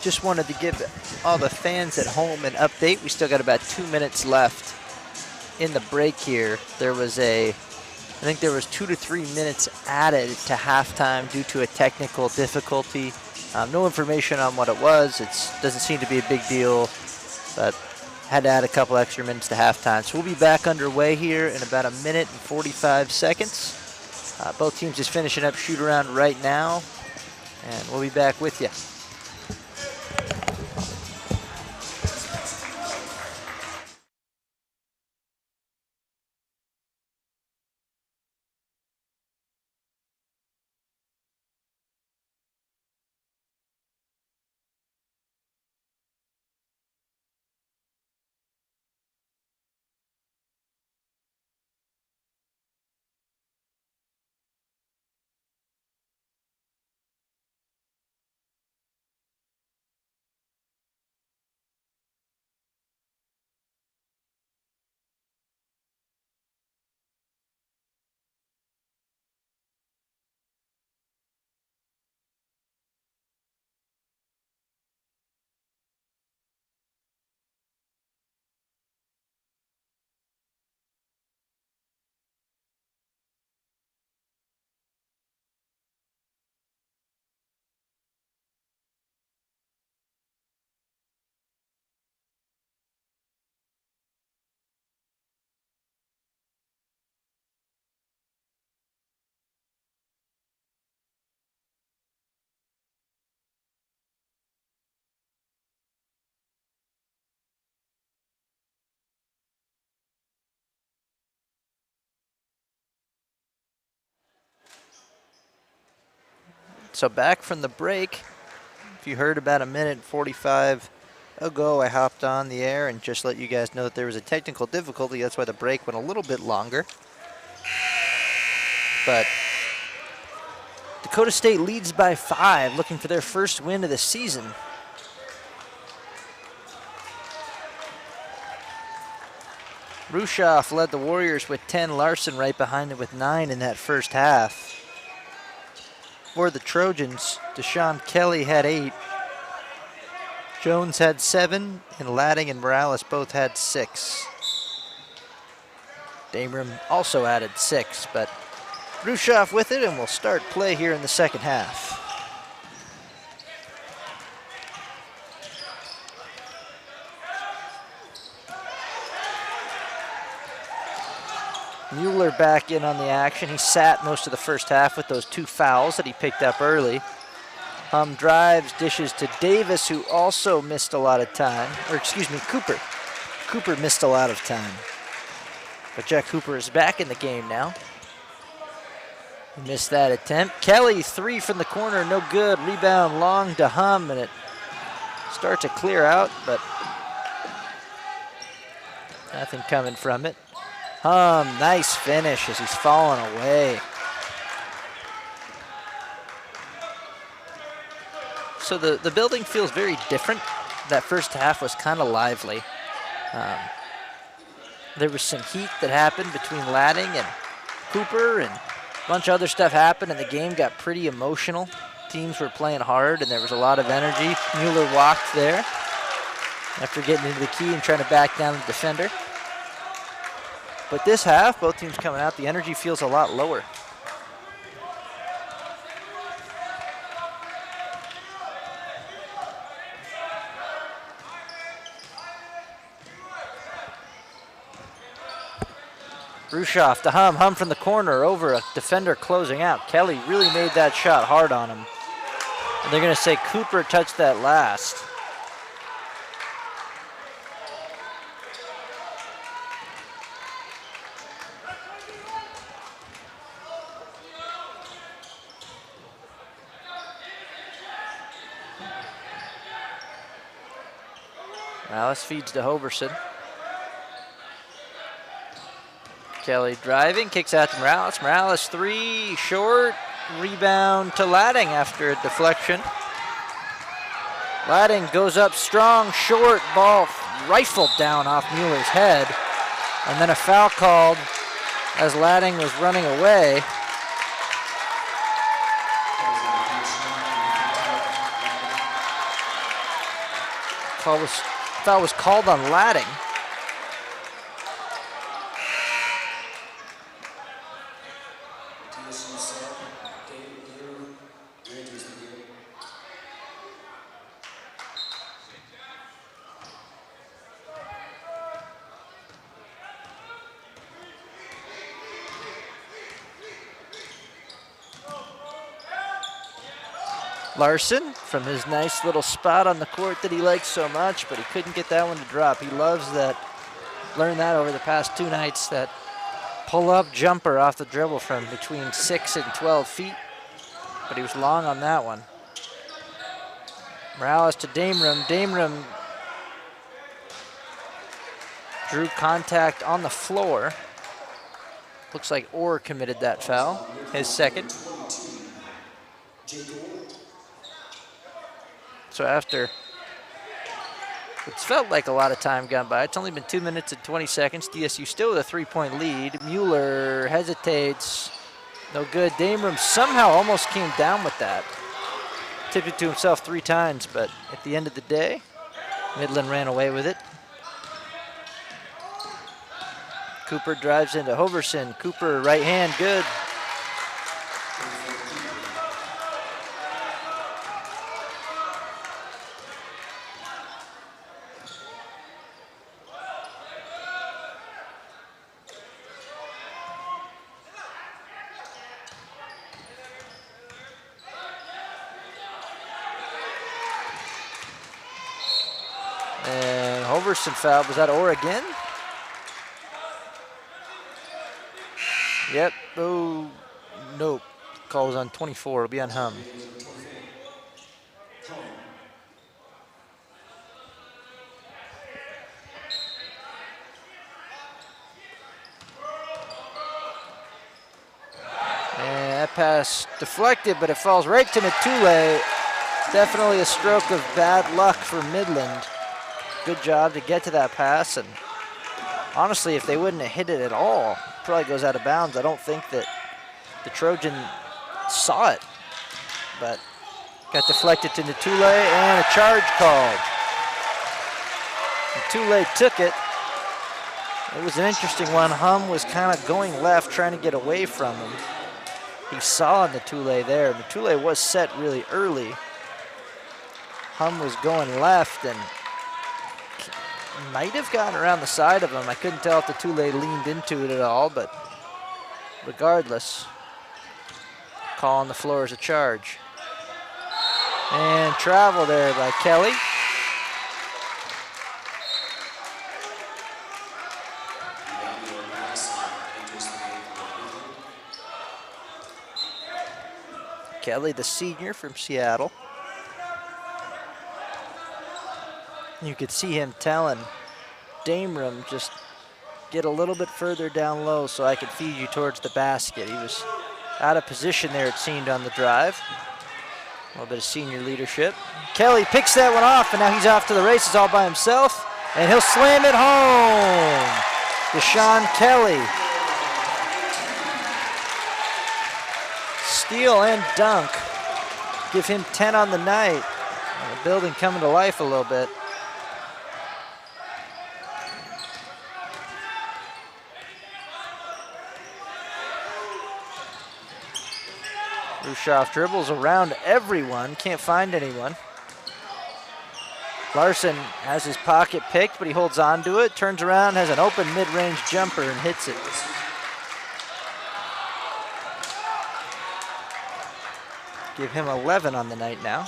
just wanted to give all the fans at home an update. We still got about 2 minutes left in the break here. I think there was 2 to 3 minutes added to halftime due to a technical difficulty. No information on what it was. It doesn't seem to be a big deal, but had to add a couple extra minutes to halftime. So we'll be back underway here in about 1 minute and 45 seconds. Both teams just finishing up shoot around right now, and we'll be back with you. So back from the break, if you heard about 1 minute and 45 ago, I hopped on the air and just let you guys know that there was a technical difficulty. That's why the break went a little bit longer. But Dakota State leads by 5, looking for their first win of the season. Rushoff led the Warriors with 10, Larson right behind him with 9 in that first half. For the Trojans, Deshaun Kelly had 8. Jones had 7, and Ladding and Morales both had 6. Dameron also added 6, but Rushoff with it, and we'll start play here in the second half. Mueller back in on the action. He sat most of the first half with those 2 fouls that he picked up early. Hum drives, dishes to Davis, who also missed a lot of time. Or excuse me, Cooper. Cooper missed a lot of time. But Jack Cooper is back in the game now. He missed that attempt. Kelly, 3 from the corner, no good. Rebound long to Hum, and it starts to clear out, but nothing coming from it. Hum, nice finish as he's falling away. So the building feels very different. That first half was kind of lively. There was some heat that happened between Ladding and Cooper, and a bunch of other stuff happened, and the game got pretty emotional. Teams were playing hard, and there was a lot of energy. Mueller walked there after getting into the key and trying to back down the defender. But this half, both teams coming out, the energy feels a lot lower. Rushoff to Hum. Hum from the corner over a defender closing out. Kelly really made that shot hard on him. And they're going to say Cooper touched that last. Morales feeds to Hoverson. Kelly driving, kicks out to Morales. Morales 3, short. Rebound to Ladding after a deflection. Ladding goes up strong, short. Ball rifled down off Mueller's head. And then a foul called as Ladding was running away. Foul was called on Ladding. DSU sub, David Lear, Rangers begin. Larson from his nice little spot on the court that he likes so much, but he couldn't get that one to drop. He loves that, learned that over the past 2 nights, that pull-up jumper off the dribble from between 6 and 12 feet, but he was long on that one. Morales to Damerum. Damerum drew contact on the floor. Looks like Orr committed that foul, his second. So after it's felt like a lot of time gone by, it's only been 2 minutes and 20 seconds. DSU still with a 3-point lead. Mueller hesitates, no good. Damerum somehow almost came down with that. Tipped it to himself 3 times, but at the end of the day, Midland ran away with it. Cooper drives into Hoverson. Cooper right hand, good. And Hoverson fouled. Was that Orr again? Yep. Oh, nope. Call was on 24. It'll be on Hum. And that pass deflected, but it falls right to Natule. Definitely a stroke of bad luck for Midland. Good job to get to that pass, and honestly, if they wouldn't have hit it at all, it probably goes out of bounds. I don't think that the Trojan saw it, but got deflected to Natule and a charge called. Natule took it. It was an interesting one. Hum was kind of going left, trying to get away from him. He saw Natule there. Natule was set really early. Hum was going left and might have gotten around the side of him. I couldn't tell if Natule leaned into it at all, but regardless, call on the floor is a charge. And travel there by Kelly. Kelly, the senior from Seattle. You could see him telling Damerum, just get a little bit further down low so I can feed you towards the basket. He was out of position there, it seemed, on the drive. A little bit of senior leadership. Kelly picks that one off, and now he's off to the races all by himself, and he'll slam it home. Deshaun Kelly. Steal and dunk. Give him 10 on the night. And the building coming to life a little bit. Rushoff dribbles around everyone, can't find anyone. Larson has his pocket picked, but he holds on to it, turns around, has an open mid-range jumper and hits it. Give him 11 on the night now.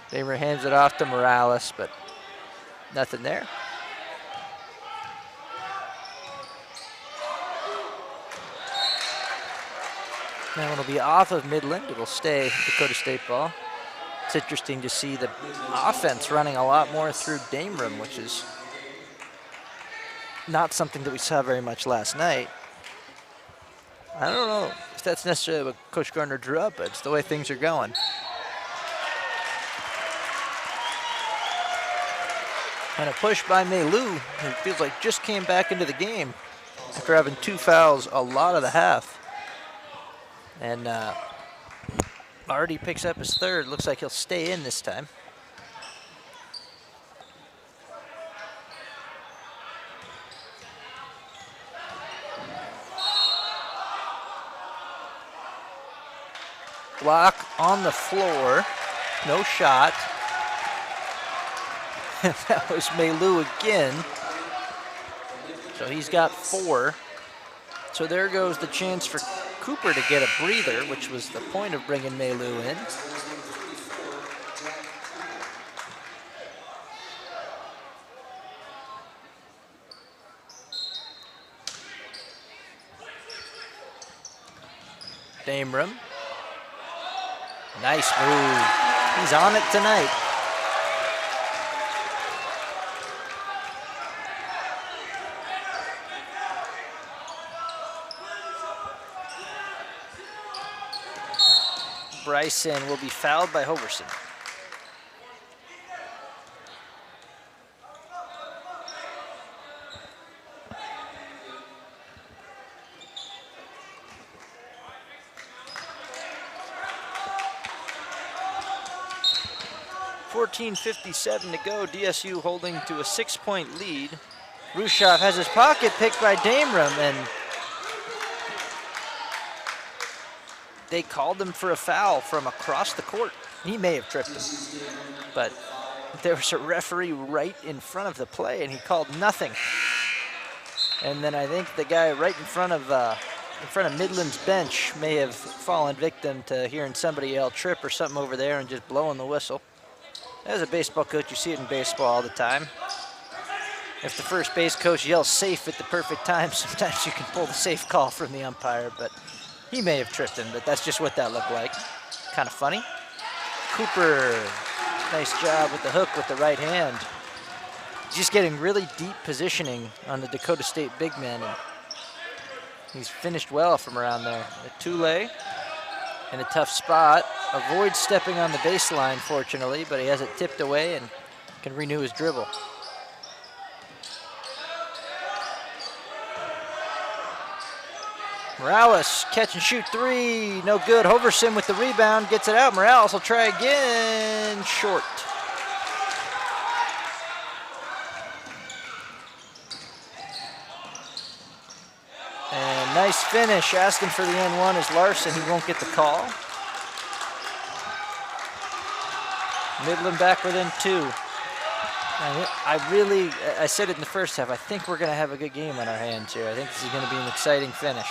Damer hands it off to Morales, but nothing there. That one will be off of Midland. It'll stay Dakota State ball. It's interesting to see the offense running a lot more through Damerum, which is not something that we saw very much last night. I don't know if that's necessarily what Coach Gardner drew up, but it's the way things are going. And a push by Melu, who feels like just came back into the game after having 2 fouls a lot of the half. And Already picks up his third. Looks like he'll stay in this time. Block on the floor. No shot. That was Melu again. So he's got 4. So there goes the chance for Cooper to get a breather, which was the point of bringing Melu in. Damram. Nice move. He's on it tonight. Bryson will be fouled by Hoverson. .57 to go. DSU holding to a 6-point lead. Rushoff has his pocket picked by Damram, and they called him for a foul from across the court. He may have tripped him, but there was a referee right in front of the play, and he called nothing. And then I think the guy right in front of Midland's bench may have fallen victim to hearing somebody yell trip or something over there and just blowing the whistle. As a baseball coach, you see it in baseball all the time. If the first base coach yells safe at the perfect time, sometimes you can pull the safe call from the umpire, but he may have tripped him, but that's just what that looked like. Kind of funny. Cooper, nice job with the hook with the right hand. Just getting really deep positioning on the Dakota State big man, and he's finished well from around there. Tule in a tough spot. Avoids stepping on the baseline, fortunately, but he has it tipped away and can renew his dribble. Morales, catch and shoot 3, no good. Hoverson with the rebound, gets it out. Morales will try again, short. And nice finish, asking for the N1 is Larson. He won't get the call. Midland back within 2. I said it in the first half, I think we're gonna have a good game on our hands here. I think this is gonna be an exciting finish.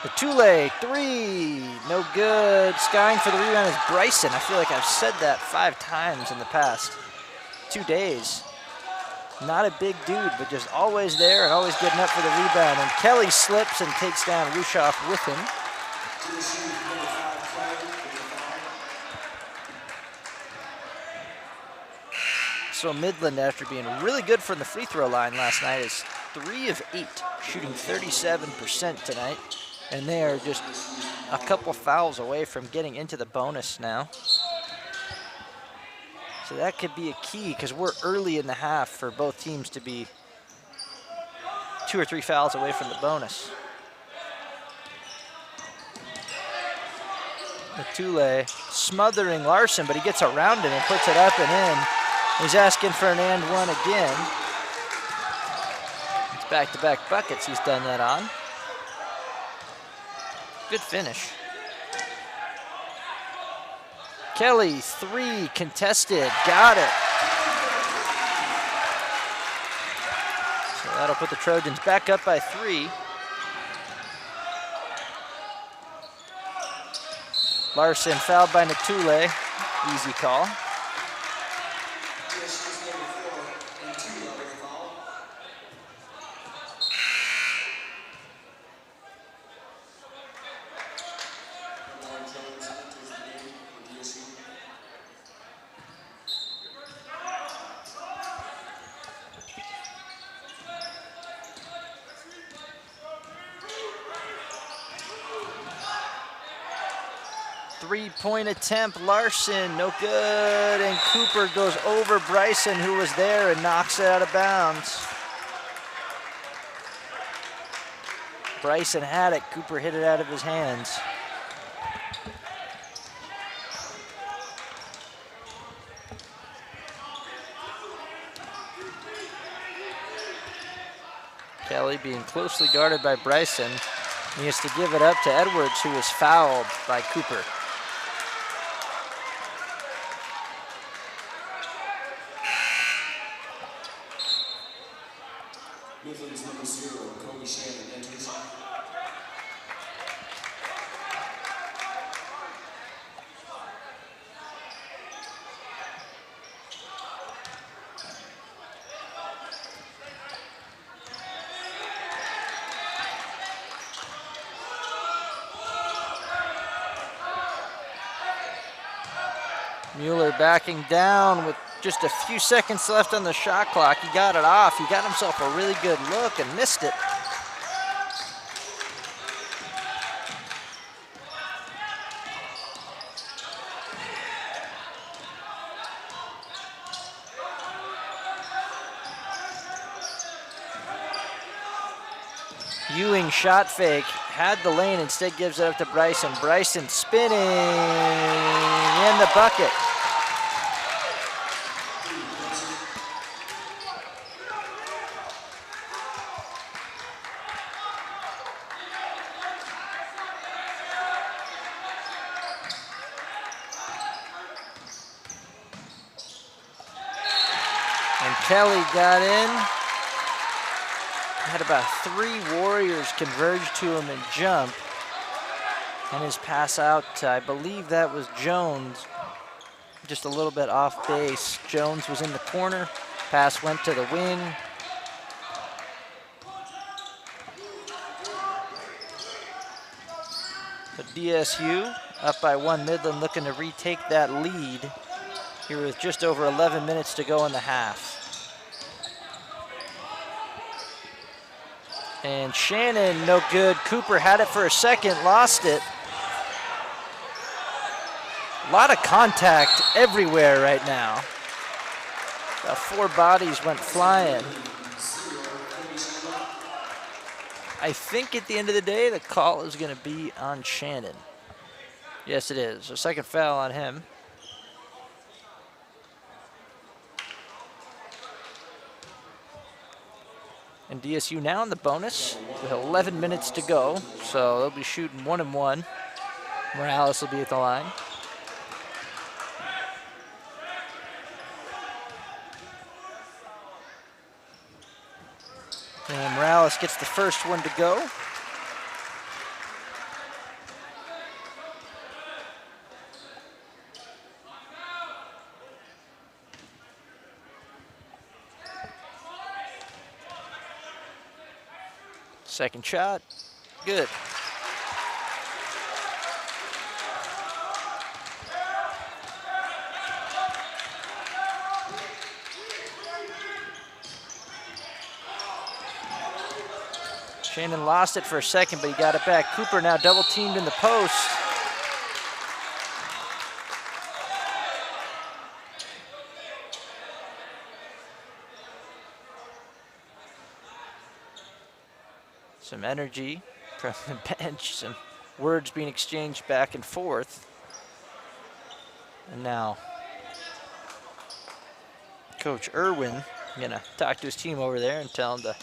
The Tule, 3, no good. Skying for the rebound is Bryson. I feel like I've said that 5 times in the past 2 days. Not a big dude, but just always there and always getting up for the rebound. And Kelly slips and takes down Rushoff with him. So Midland, after being really good from the free throw line last night, is 3 of 8, shooting 37% tonight. And they are just a couple fouls away from getting into the bonus now. So that could be a key, because we're early in the half for both teams to be 2 or 3 fouls away from the bonus. Matule smothering Larson, but he gets around him and puts it up and in. He's asking for an and one again. It's back-to-back buckets he's done that on. Good finish. Kelly, 3, contested, got it. So that'll put the Trojans back up by 3. Larson fouled by Natule, easy call. Three-point attempt, Larson, no good, and Cooper goes over Bryson, who was there, and knocks it out of bounds. Bryson had it, Cooper hit it out of his hands. Kelly being closely guarded by Bryson. He has to give it up to Edwards, who was fouled by Cooper. Midland's number 0, Kobe Shannon, enters. Mueller backing down with just a few seconds left on the shot clock. He got it off. He got himself a really good look and missed it. Ewing shot fake, had the lane, instead gives it up to Bryson. Bryson spinning in the bucket. And Kelly got in. Had about 3 Warriors converge to him and jump. And his pass out to, I believe that was Jones, just a little bit off base. Jones was in the corner. Pass went to the wing. The DSU up by 1. Midland looking to retake that lead here with just over 11 minutes to go in the half. And Shannon, no good. Cooper had it for a second, lost it. A lot of contact everywhere right now. About 4 bodies went flying. I think at the end of the day, the call is going to be on Shannon. Yes, it is. A second foul on him. And DSU now in the bonus with 11 minutes to go. So they'll be shooting 1 and 1. Morales will be at the line. And Morales gets the first one to go. Second shot, good. Shannon lost it for a second, but he got it back. Cooper now double teamed in the post. Some energy from the bench, some words being exchanged back and forth. And now Coach Irwin gonna talk to his team over there and tell them to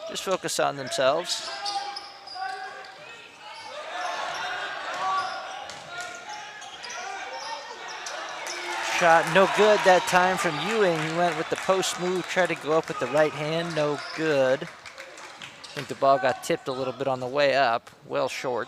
just focus on themselves. Shot no good that time from Ewing. He went with the post move, tried to go up with the right hand, no good. I think the ball got tipped a little bit on the way up, well short.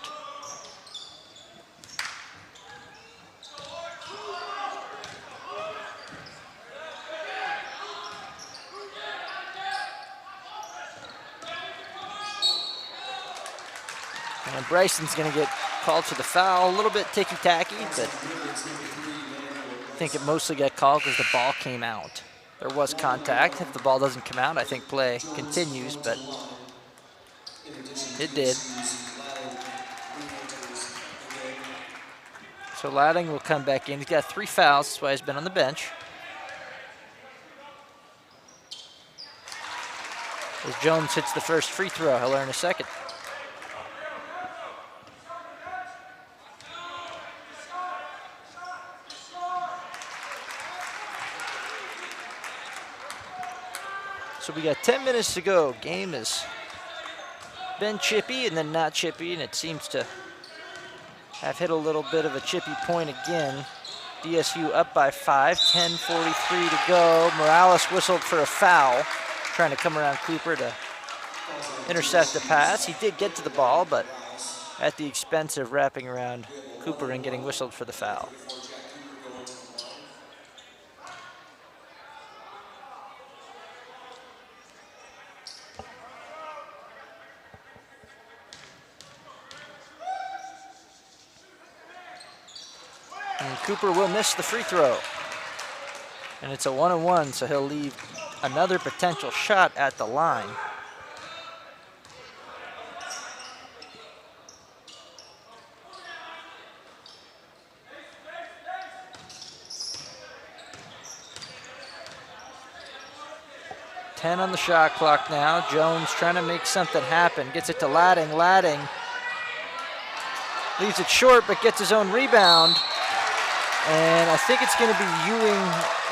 And Bryson's gonna get called for the foul, a little bit ticky-tacky, but I think it mostly got called because the ball came out. There was contact. If the ball doesn't come out, I think play continues, but it did. So Ladding will come back in. He's got 3 fouls, that's why he's been on the bench. As Jones hits the first free throw, he'll earn a second. So we got 10 minutes to go. Game is been chippy and then not chippy, and it seems to have hit a little bit of a chippy point again. DSU up by 5, 10:43 to go. Morales whistled for a foul, trying to come around Cooper to intercept the pass. He did get to the ball, but at the expense of wrapping around Cooper and getting whistled for the foul. And Cooper will miss the free throw. And it's a 1-on-1, so he'll leave another potential shot at the line. Ten on the shot clock now. Jones trying to make something happen. Gets it to Ladding. Ladding leaves it short, but gets his own rebound. And I think it's going to be Ewing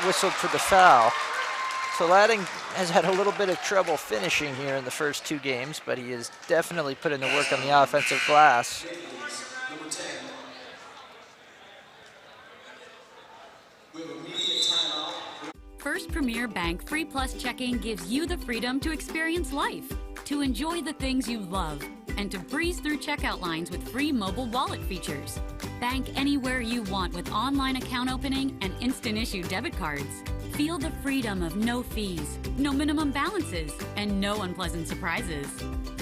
whistled for the foul. So Ladding has had a little bit of trouble finishing here in the first 2 games, but he has definitely put in the work on the offensive glass. First Premier Bank Free Plus Checking gives you the freedom to experience life, to enjoy the things you love, and to breeze through checkout lines with free mobile wallet features. Bank anywhere you want with online account opening and instant issue debit cards. Feel the freedom of no fees, no minimum balances, and no unpleasant surprises.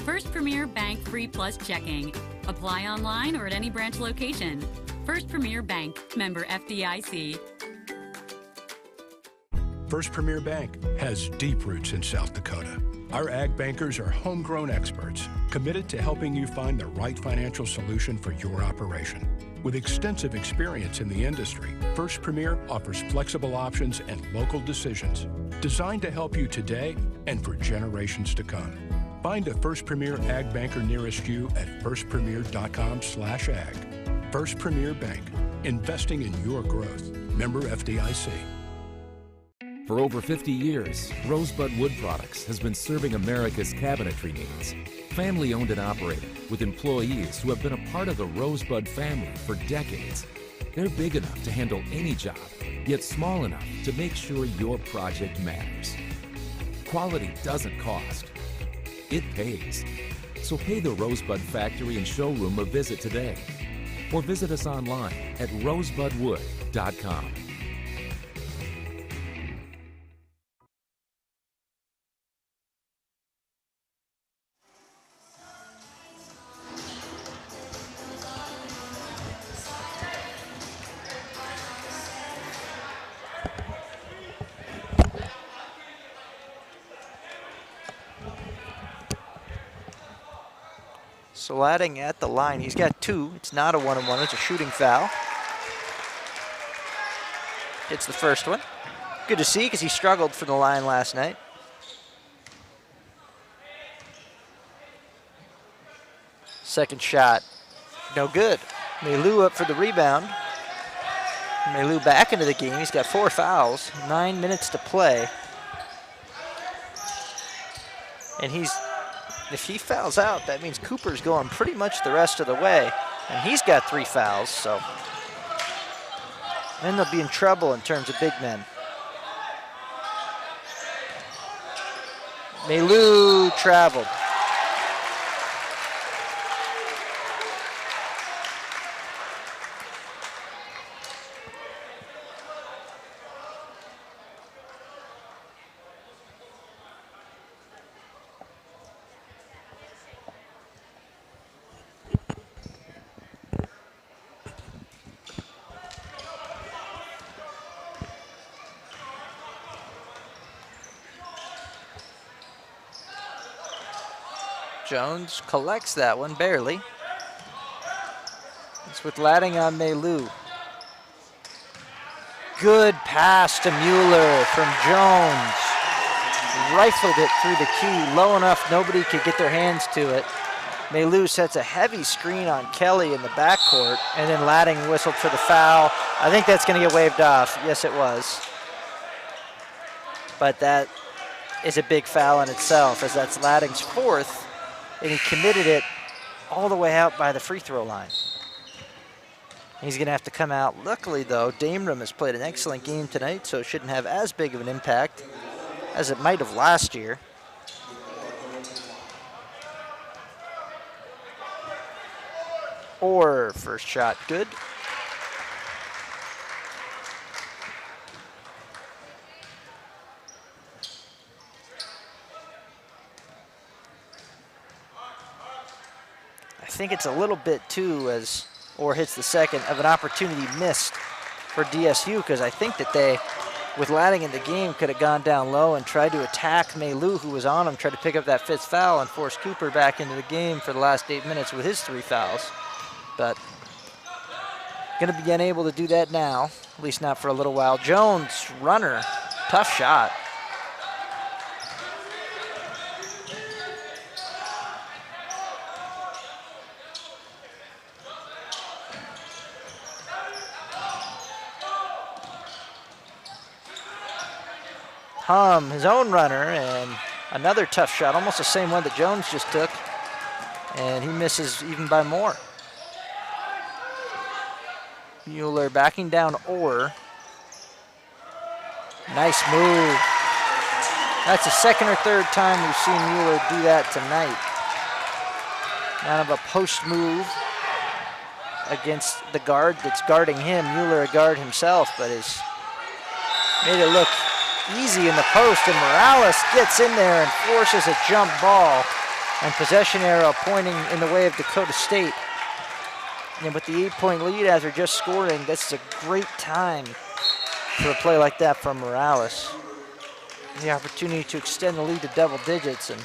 First Premier Bank Free Plus Checking. Apply online or at any branch location. First Premier Bank, member FDIC. First Premier Bank has deep roots in South Dakota. Our ag bankers are homegrown experts committed to helping you find the right financial solution for your operation. With extensive experience in the industry, First Premier offers flexible options and local decisions designed to help you today and for generations to come. Find a First Premier ag banker nearest you at firstpremier.com/ag. First Premier Bank, investing in your growth. Member FDIC. For over 50 years, Rosebud Wood Products has been serving America's cabinetry needs. Family owned and operated, with employees who have been a part of the Rosebud family for decades. They're big enough to handle any job, yet small enough to make sure your project matters. Quality doesn't cost. It pays. So pay the Rosebud Factory and Showroom a visit today. Or visit us online at rosebudwood.com. So Ladding at the line. He's got 2. It's not a 1-on-1. It's a shooting foul. Hits the first one. Good to see because he struggled from the line last night. Second shot. No good. Maylou up for the rebound. Maylou back into the game. He's got 4 fouls. 9 minutes to play. And if he fouls out, that means Cooper's going pretty much the rest of the way. And he's got 3 fouls, so then they'll be in trouble in terms of big men. Maylou traveled. Jones collects that one, barely. It's with Ladding on Maylou. Good pass to Mueller from Jones. Rifled it through the key, low enough nobody could get their hands to it. Maylou sets a heavy screen on Kelly in the backcourt, and then Ladding whistled for the foul. I think that's going to get waved off. Yes, it was. But that is a big foul in itself, as that's Ladding's 4th. and he committed it all the way out by the free throw line. He's going to have to come out. Luckily, though, Dameron has played an excellent game tonight, so it shouldn't have as big of an impact as it might have last year. Or first shot, good. I think it's a little bit too, as Orr hits the second, of an opportunity missed for DSU, because I think that they, with Ladding in the game, could have gone down low and tried to attack Maylou, who was on him, tried to pick up that 5th foul and force Cooper back into the game for the last 8 minutes with his 3 fouls. But going to be unable to do that now, at least not for a little while. Jones, runner, tough shot. Hum, his own runner, and another tough shot, almost the same one that Jones just took, and he misses even by more. Mueller backing down Orr. Nice move. That's the second or third time we've seen Mueller do that tonight. Kind of a post move against the guard that's guarding him. Mueller a guard himself, but has made it look easy in the post, and Morales gets in there and forces a jump ball, and possession arrow pointing in the way of Dakota State. And with the 8-point lead as they're just scoring, this is a great time for a play like that from Morales. The opportunity to extend the lead to double digits, and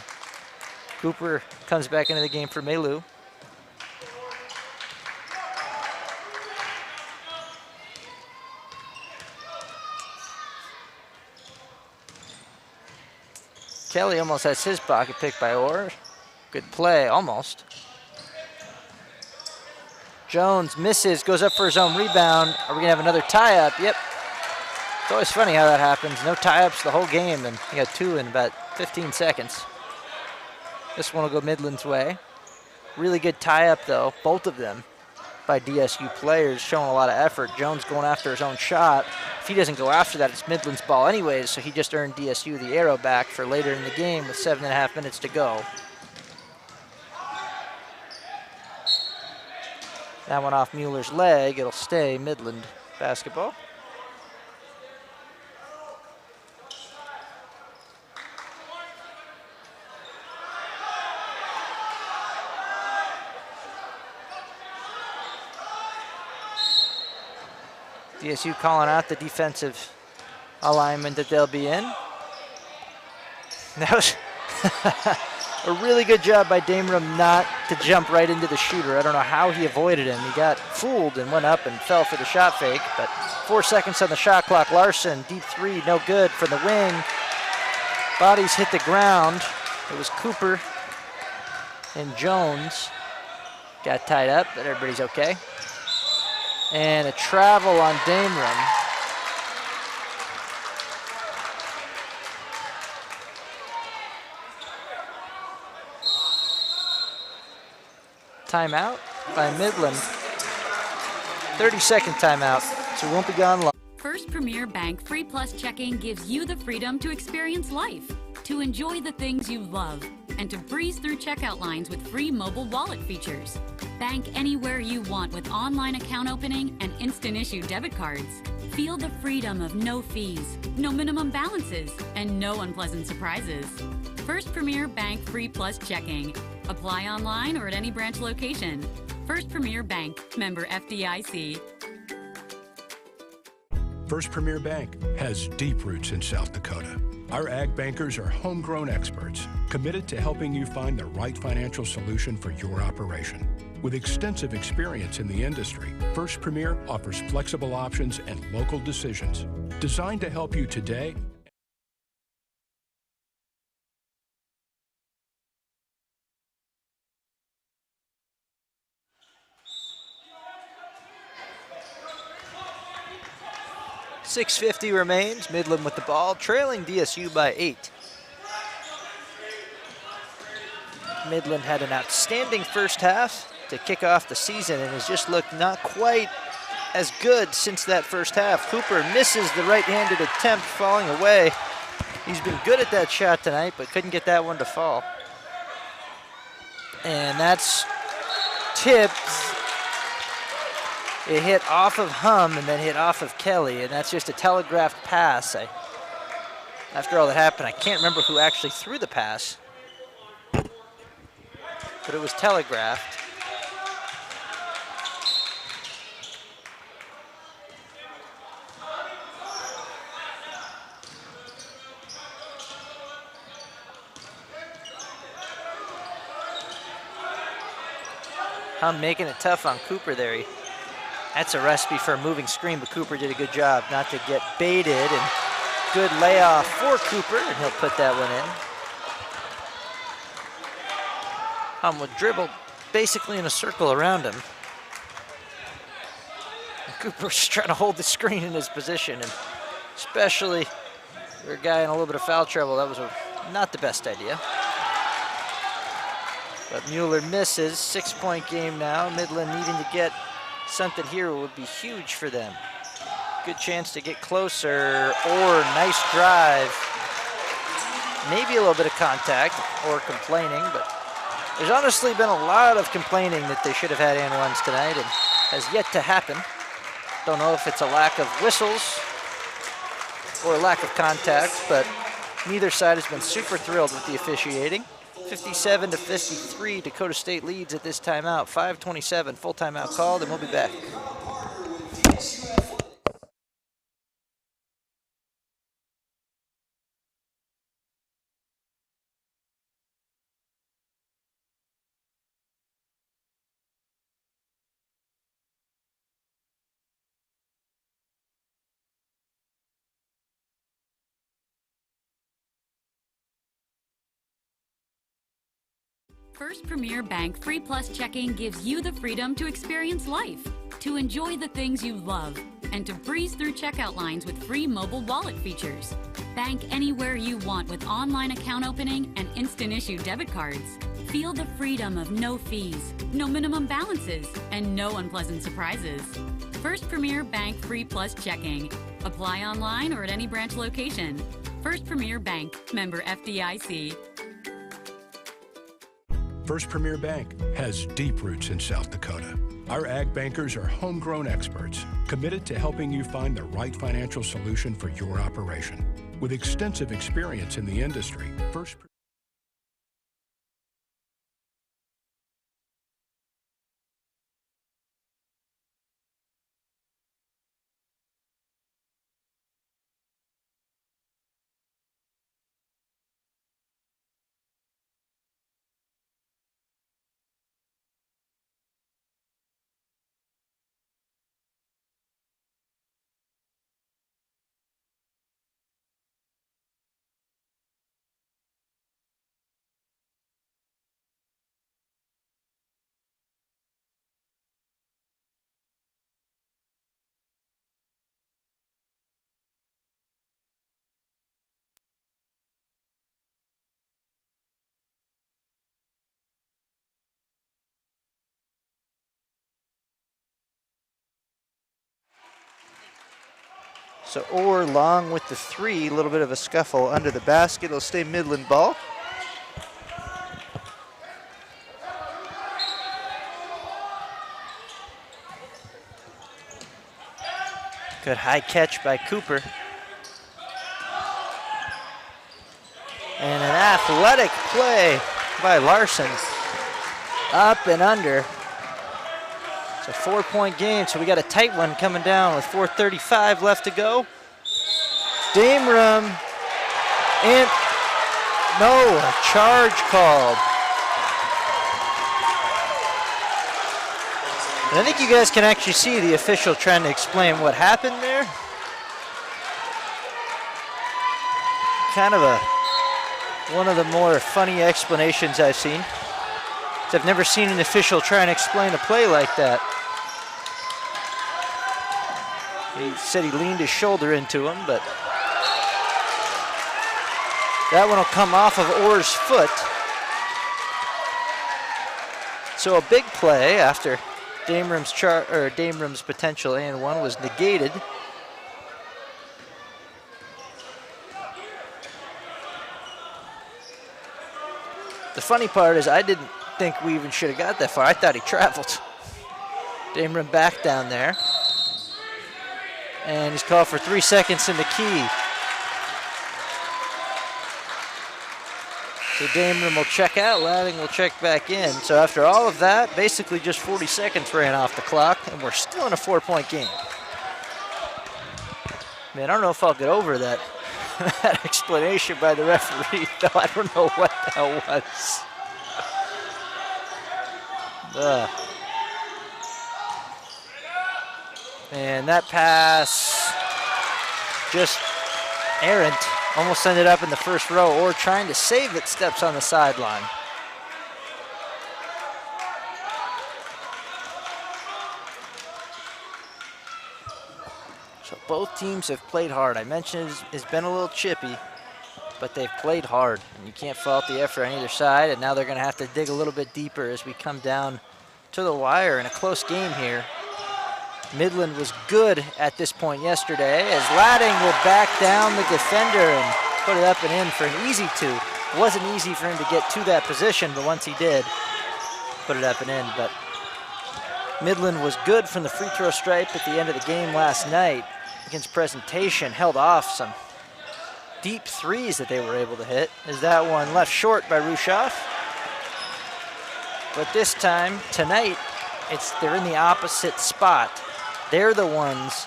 Cooper comes back into the game for Maylou. Kelly almost has his pocket picked by Orr. Good play, almost. Jones misses, goes up for his own rebound. Are we gonna have another tie-up? Yep. It's always funny how that happens. No tie-ups the whole game, and he got 2 in about 15 seconds. This one will go Midland's way. Really good tie-up, though, both of them by DSU players, showing a lot of effort. Jones going after his own shot. If he doesn't go after that, it's Midland's ball anyways, so he just earned DSU the arrow back for later in the game with 7.5 minutes to go. That one off Mueller's leg. It'll stay Midland basketball. DSU calling out the defensive alignment that they'll be in. That was a really good job by Dameron not to jump right into the shooter. I don't know how he avoided him. He got fooled and went up and fell for the shot fake, but 4 seconds on the shot clock. Larson, deep 3, no good from the wing. Bodies hit the ground. It was Cooper and Jones. Got tied up, but everybody's okay. And a travel on Dameron. Timeout by Midland. 30-second timeout, so we won't be gone long. First Premier Bank Free Plus Checking gives you the freedom to experience life, to enjoy the things you love, and to breeze through checkout lines with free mobile wallet features. Bank anywhere you want with online account opening and instant issue debit cards. Feel the freedom of no fees, no minimum balances, and no unpleasant surprises. First Premier Bank Free Plus Checking. Apply online or at any branch location. First Premier Bank, member FDIC. First Premier Bank has deep roots in South Dakota. Our ag bankers are homegrown experts committed to helping you find the right financial solution for your operation. With extensive experience in the industry, First Premier offers flexible options and local decisions designed to help you today. .650 remains. Midland with the ball, trailing DSU by 8. Midland had an outstanding first half to kick off the season and has just looked not quite as good since that first half. Cooper misses the right-handed attempt, falling away. He's been good at that shot tonight, but couldn't get that one to fall. And that's tipped. It hit off of Hum and then hit off of Kelly, and that's just a telegraphed pass. After all that happened, I can't remember who actually threw the pass, but it was telegraphed. Hum making it tough on Cooper there. That's a recipe for a moving screen, but Cooper did a good job not to get baited, and good layoff for Cooper, and he'll put that one in. Hum would dribble basically in a circle around him. And Cooper's just trying to hold the screen in his position, and especially for a guy in a little bit of foul trouble, that was not the best idea. But Mueller misses, 6-point game now. Midland needing to get something here would be huge for them. Good chance to get closer, or nice drive. Maybe a little bit of contact or complaining, but there's honestly been a lot of complaining that they should have had and ones tonight, and has yet to happen. Don't know if it's a lack of whistles or a lack of contact, but neither side has been super thrilled with the officiating. 57-53, Dakota State leads at this timeout. 5:27, full timeout called, and we'll be back. First Premier Bank Free Plus Checking gives you the freedom to experience life, to enjoy the things you love, and to breeze through checkout lines with free mobile wallet features. Bank anywhere you want with online account opening and instant issue debit cards. Feel the freedom of no fees, no minimum balances, and no unpleasant surprises. First Premier Bank Free Plus Checking. Apply online or at any branch location. First Premier Bank, member FDIC. First Premier Bank has deep roots in South Dakota. Our ag bankers are homegrown experts committed to helping you find the right financial solution for your operation. With extensive experience in the industry, First So Orr long with the three, a little bit of a scuffle under the basket. It'll stay Midland ball. Good high catch by Cooper. And an athletic play by Larson. Up and under. It's a 4-point game, so we got a tight one coming down with 4:35 left to go. Dame room, and no, a charge called. And I think you guys can actually see the official trying to explain what happened there. Kind of one of the more funny explanations I've seen. I've never seen an official try and explain a play like that. He said he leaned his shoulder into him, but that one will come off of Orr's foot. So a big play after Dameron's potential and one was negated. The funny part is I didn't think we even should have got that far. I thought he traveled. Dameron back down there. And he's called for 3 seconds in the key. So Dameron will check out, Latting will check back in. So after all of that, basically just 40 seconds ran off the clock, and we're still in a 4-point game. Man, I don't know if I'll get over that, that explanation by the referee, though. I don't know what the hell was. And that pass just errant. Almost ended up in the first row, or trying to save it, steps on the sideline. So both teams have played hard. I mentioned it's been a little chippy, but they've played hard, and you can't fault the effort on either side, and now they're going to have to dig a little bit deeper as we come down to the wire in a close game here. Midland was good at this point yesterday as Latting will back down the defender and put it up and in for an easy two. It wasn't easy for him to get to that position, but once he did, put it up and in. But Midland was good from the free throw stripe at the end of the game last night against Presentation, held off some deep threes that they were able to hit. As that one left short by Rushoff. But this time, tonight, they're in the opposite spot. They're the ones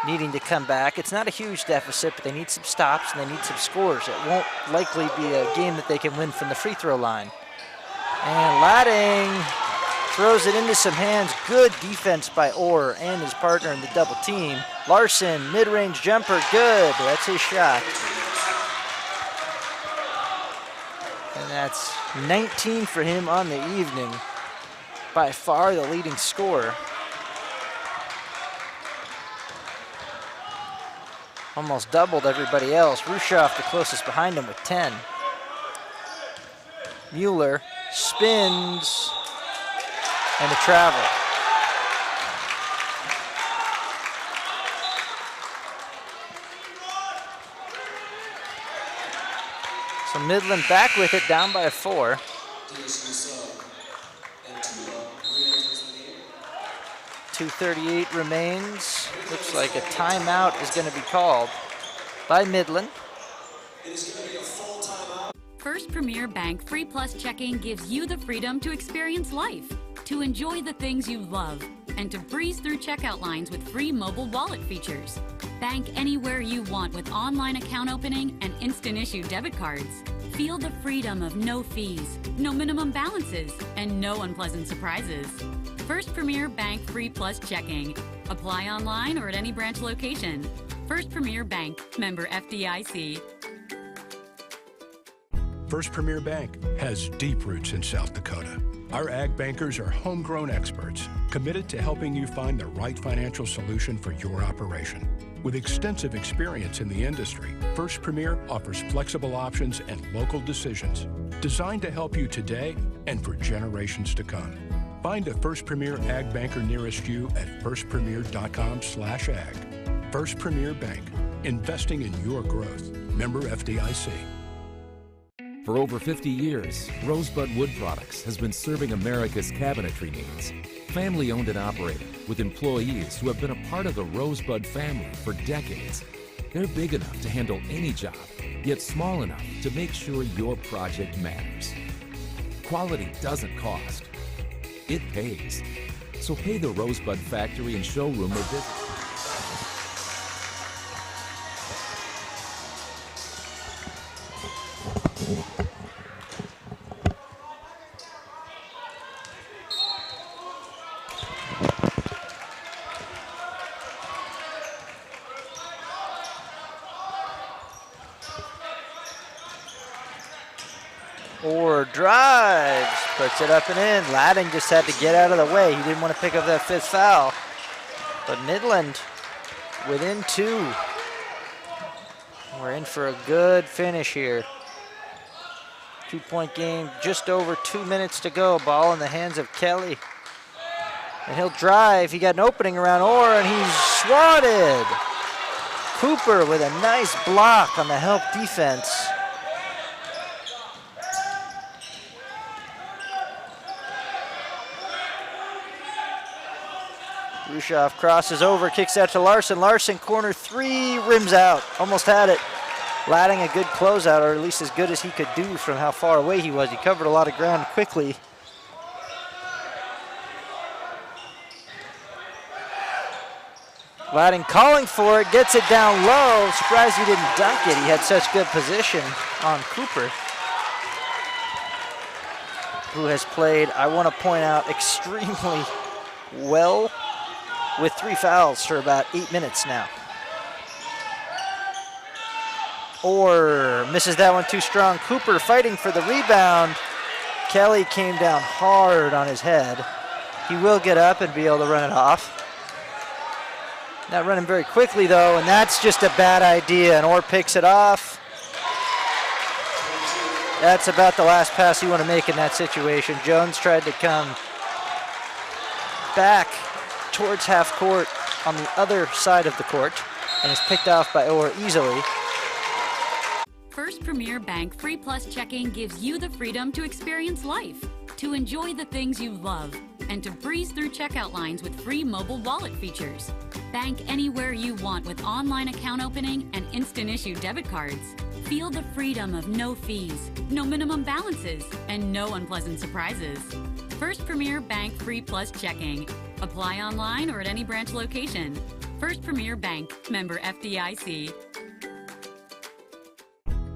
needing to come back. It's not a huge deficit, but they need some stops and they need some scores. It won't likely be a game that they can win from the free throw line. And Latting throws it into some hands. Good defense by Orr and his partner in the double team. Larson, mid-range jumper, good. That's his shot. And that's 19 for him on the evening. By far the leading scorer. Almost doubled everybody else. Rushoff the closest behind him with 10. Mueller spins and a travel. So Midland back with it, down by 4. 2:38 remains. Looks like a timeout is going to be called by Midland. First Premier Bank Free Plus Checking gives you the freedom to experience life, to enjoy the things you love, and to breeze through checkout lines with free mobile wallet features. Bank anywhere you want with online account opening and instant issue debit cards. Feel the freedom of no fees, no minimum balances, and no unpleasant surprises. First Premier Bank Free Plus Checking. Apply online or at any branch location. First Premier Bank, member FDIC. First Premier Bank has deep roots in South Dakota. Our ag bankers are homegrown experts committed to helping you find the right financial solution for your operation. With extensive experience in the industry, First Premier offers flexible options and local decisions designed to help you today and for generations to come. Find a First Premier Ag Banker nearest you at firstpremier.com/ag. First Premier Bank, investing in your growth. Member FDIC. For over 50 years, Rosebud Wood Products has been serving America's cabinetry needs. Family owned and operated, with employees who have been a part of the Rosebud family for decades. They're big enough to handle any job, yet small enough to make sure your project matters. Quality doesn't cost. It pays. So pay the Rosebud Factory and Showroom a visit. Orr drives, puts it up and in. Latting just had to get out of the way. He didn't want to pick up that 5th foul. But Midland within 2. We're in for a good finish here. 2-point game, just over 2 minutes to go. Ball in the hands of Kelly. And he'll drive. He got an opening around Orr, and he's swatted. Cooper with a nice block on the help defense. Rushoff crosses over, kicks out to Larson. Larson, corner three, rims out. Almost had it. Ladding a good closeout, or at least as good as he could do from how far away he was. He covered a lot of ground quickly. Ladding calling for it, gets it down low. Surprised he didn't dunk it. He had such good position on Cooper, who has played, I want to point out, extremely well with 3 fouls for about 8 minutes now. Orr misses that one too strong. Cooper fighting for the rebound. Kelly came down hard on his head. He will get up and be able to run it off. Not running very quickly though, and that's just a bad idea, and Orr picks it off. That's about the last pass you want to make in that situation. Jones tried to come back towards half court on the other side of the court and is picked off by Orr easily. First Premier Bank Free Plus Checking gives you the freedom to experience life, to enjoy the things you love, and to breeze through checkout lines with free mobile wallet features. Bank anywhere you want with online account opening and instant issue debit cards. Feel the freedom of no fees, no minimum balances, and no unpleasant surprises. First Premier Bank Free Plus Checking. Apply online or at any branch location. First Premier Bank, member FDIC.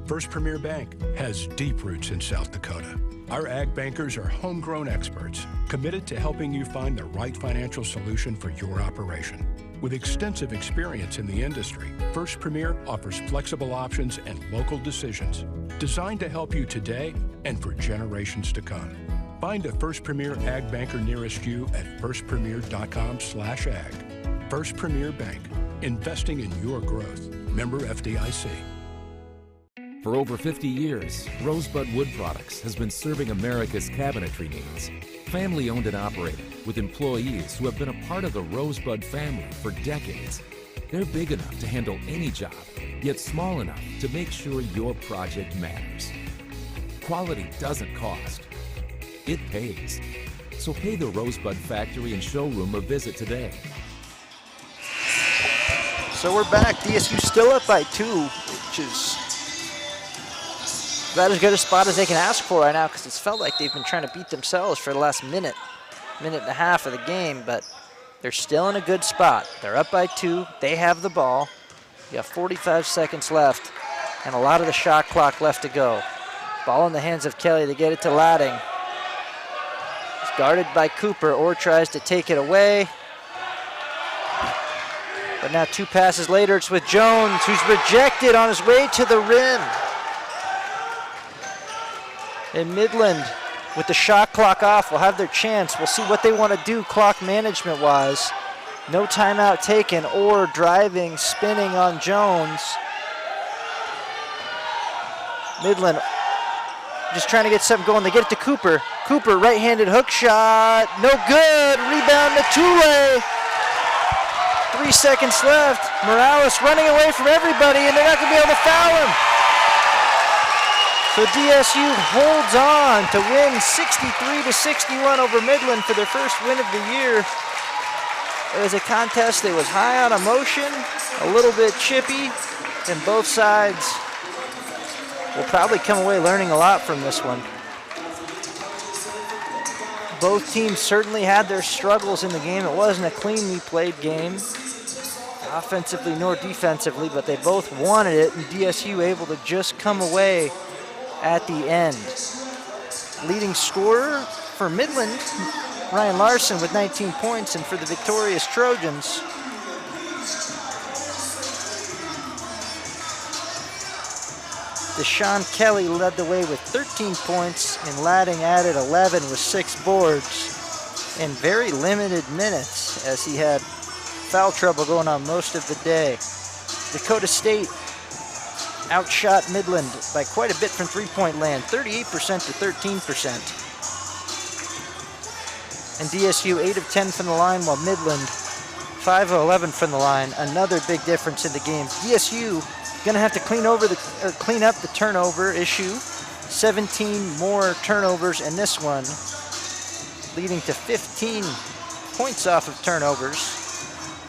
First Premier Bank has deep roots in South Dakota. Our ag bankers are homegrown experts committed to helping you find the right financial solution for your operation. With extensive experience in the industry, First Premier offers flexible options and local decisions designed to help you today and for generations to come. Find a First Premier ag banker nearest you at firstpremier.com/ag. First Premier Bank, investing in your growth. Member FDIC. For over 50 years, Rosebud Wood Products has been serving America's cabinetry needs. Family owned and operated, with employees who have been a part of the Rosebud family for decades. They're big enough to handle any job, yet small enough to make sure your project matters. Quality doesn't cost. It pays. So pay the Rosebud Factory and Showroom a visit today. So we're back. DSU still up by 2, which is about as good a spot as they can ask for right now, because it's felt like they've been trying to beat themselves for the last minute and a half of the game, but they're still in a good spot. They're up by 2. They have the ball. You got 45 seconds left and a lot of the shot clock left to go. Ball in the hands of Kelly. They get it to Ladding. It's guarded by Cooper. Orr tries to take it away. But now 2 passes later, it's with Jones, who's rejected on his way to the rim. And Midland, with the shot clock off, will have their chance. We'll see what they want to do clock management-wise. No timeout taken. Orr driving, spinning on Jones. Midland just trying to get something going. They get it to Cooper. Cooper, right-handed hook shot. No good. Rebound to Tule. 3 seconds left. Morales running away from everybody, and they're not going to be able to foul him. So DSU holds on to win 63-61 over Midland for their first win of the year. It was a contest that was high on emotion, a little bit chippy, and both sides will probably come away learning a lot from this one. Both teams certainly had their struggles in the game. It wasn't a cleanly played game, offensively nor defensively, but they both wanted it, and DSU able to just come away at the end. Leading scorer for Midland, Ryan Larson with 19 points, and for the victorious Trojans, Deshaun Kelly led the way with 13 points, and Ladding added 11 with 6 boards in very limited minutes, as he had foul trouble going on most of the day. Dakota State outshot Midland by quite a bit from three-point land, 38% to 13%. And DSU 8 of 10 from the line, while Midland 5 of 11 from the line. Another big difference in the game. DSU gonna have to clean up the turnover issue. 17 more turnovers in this one, leading to 15 points off of turnovers.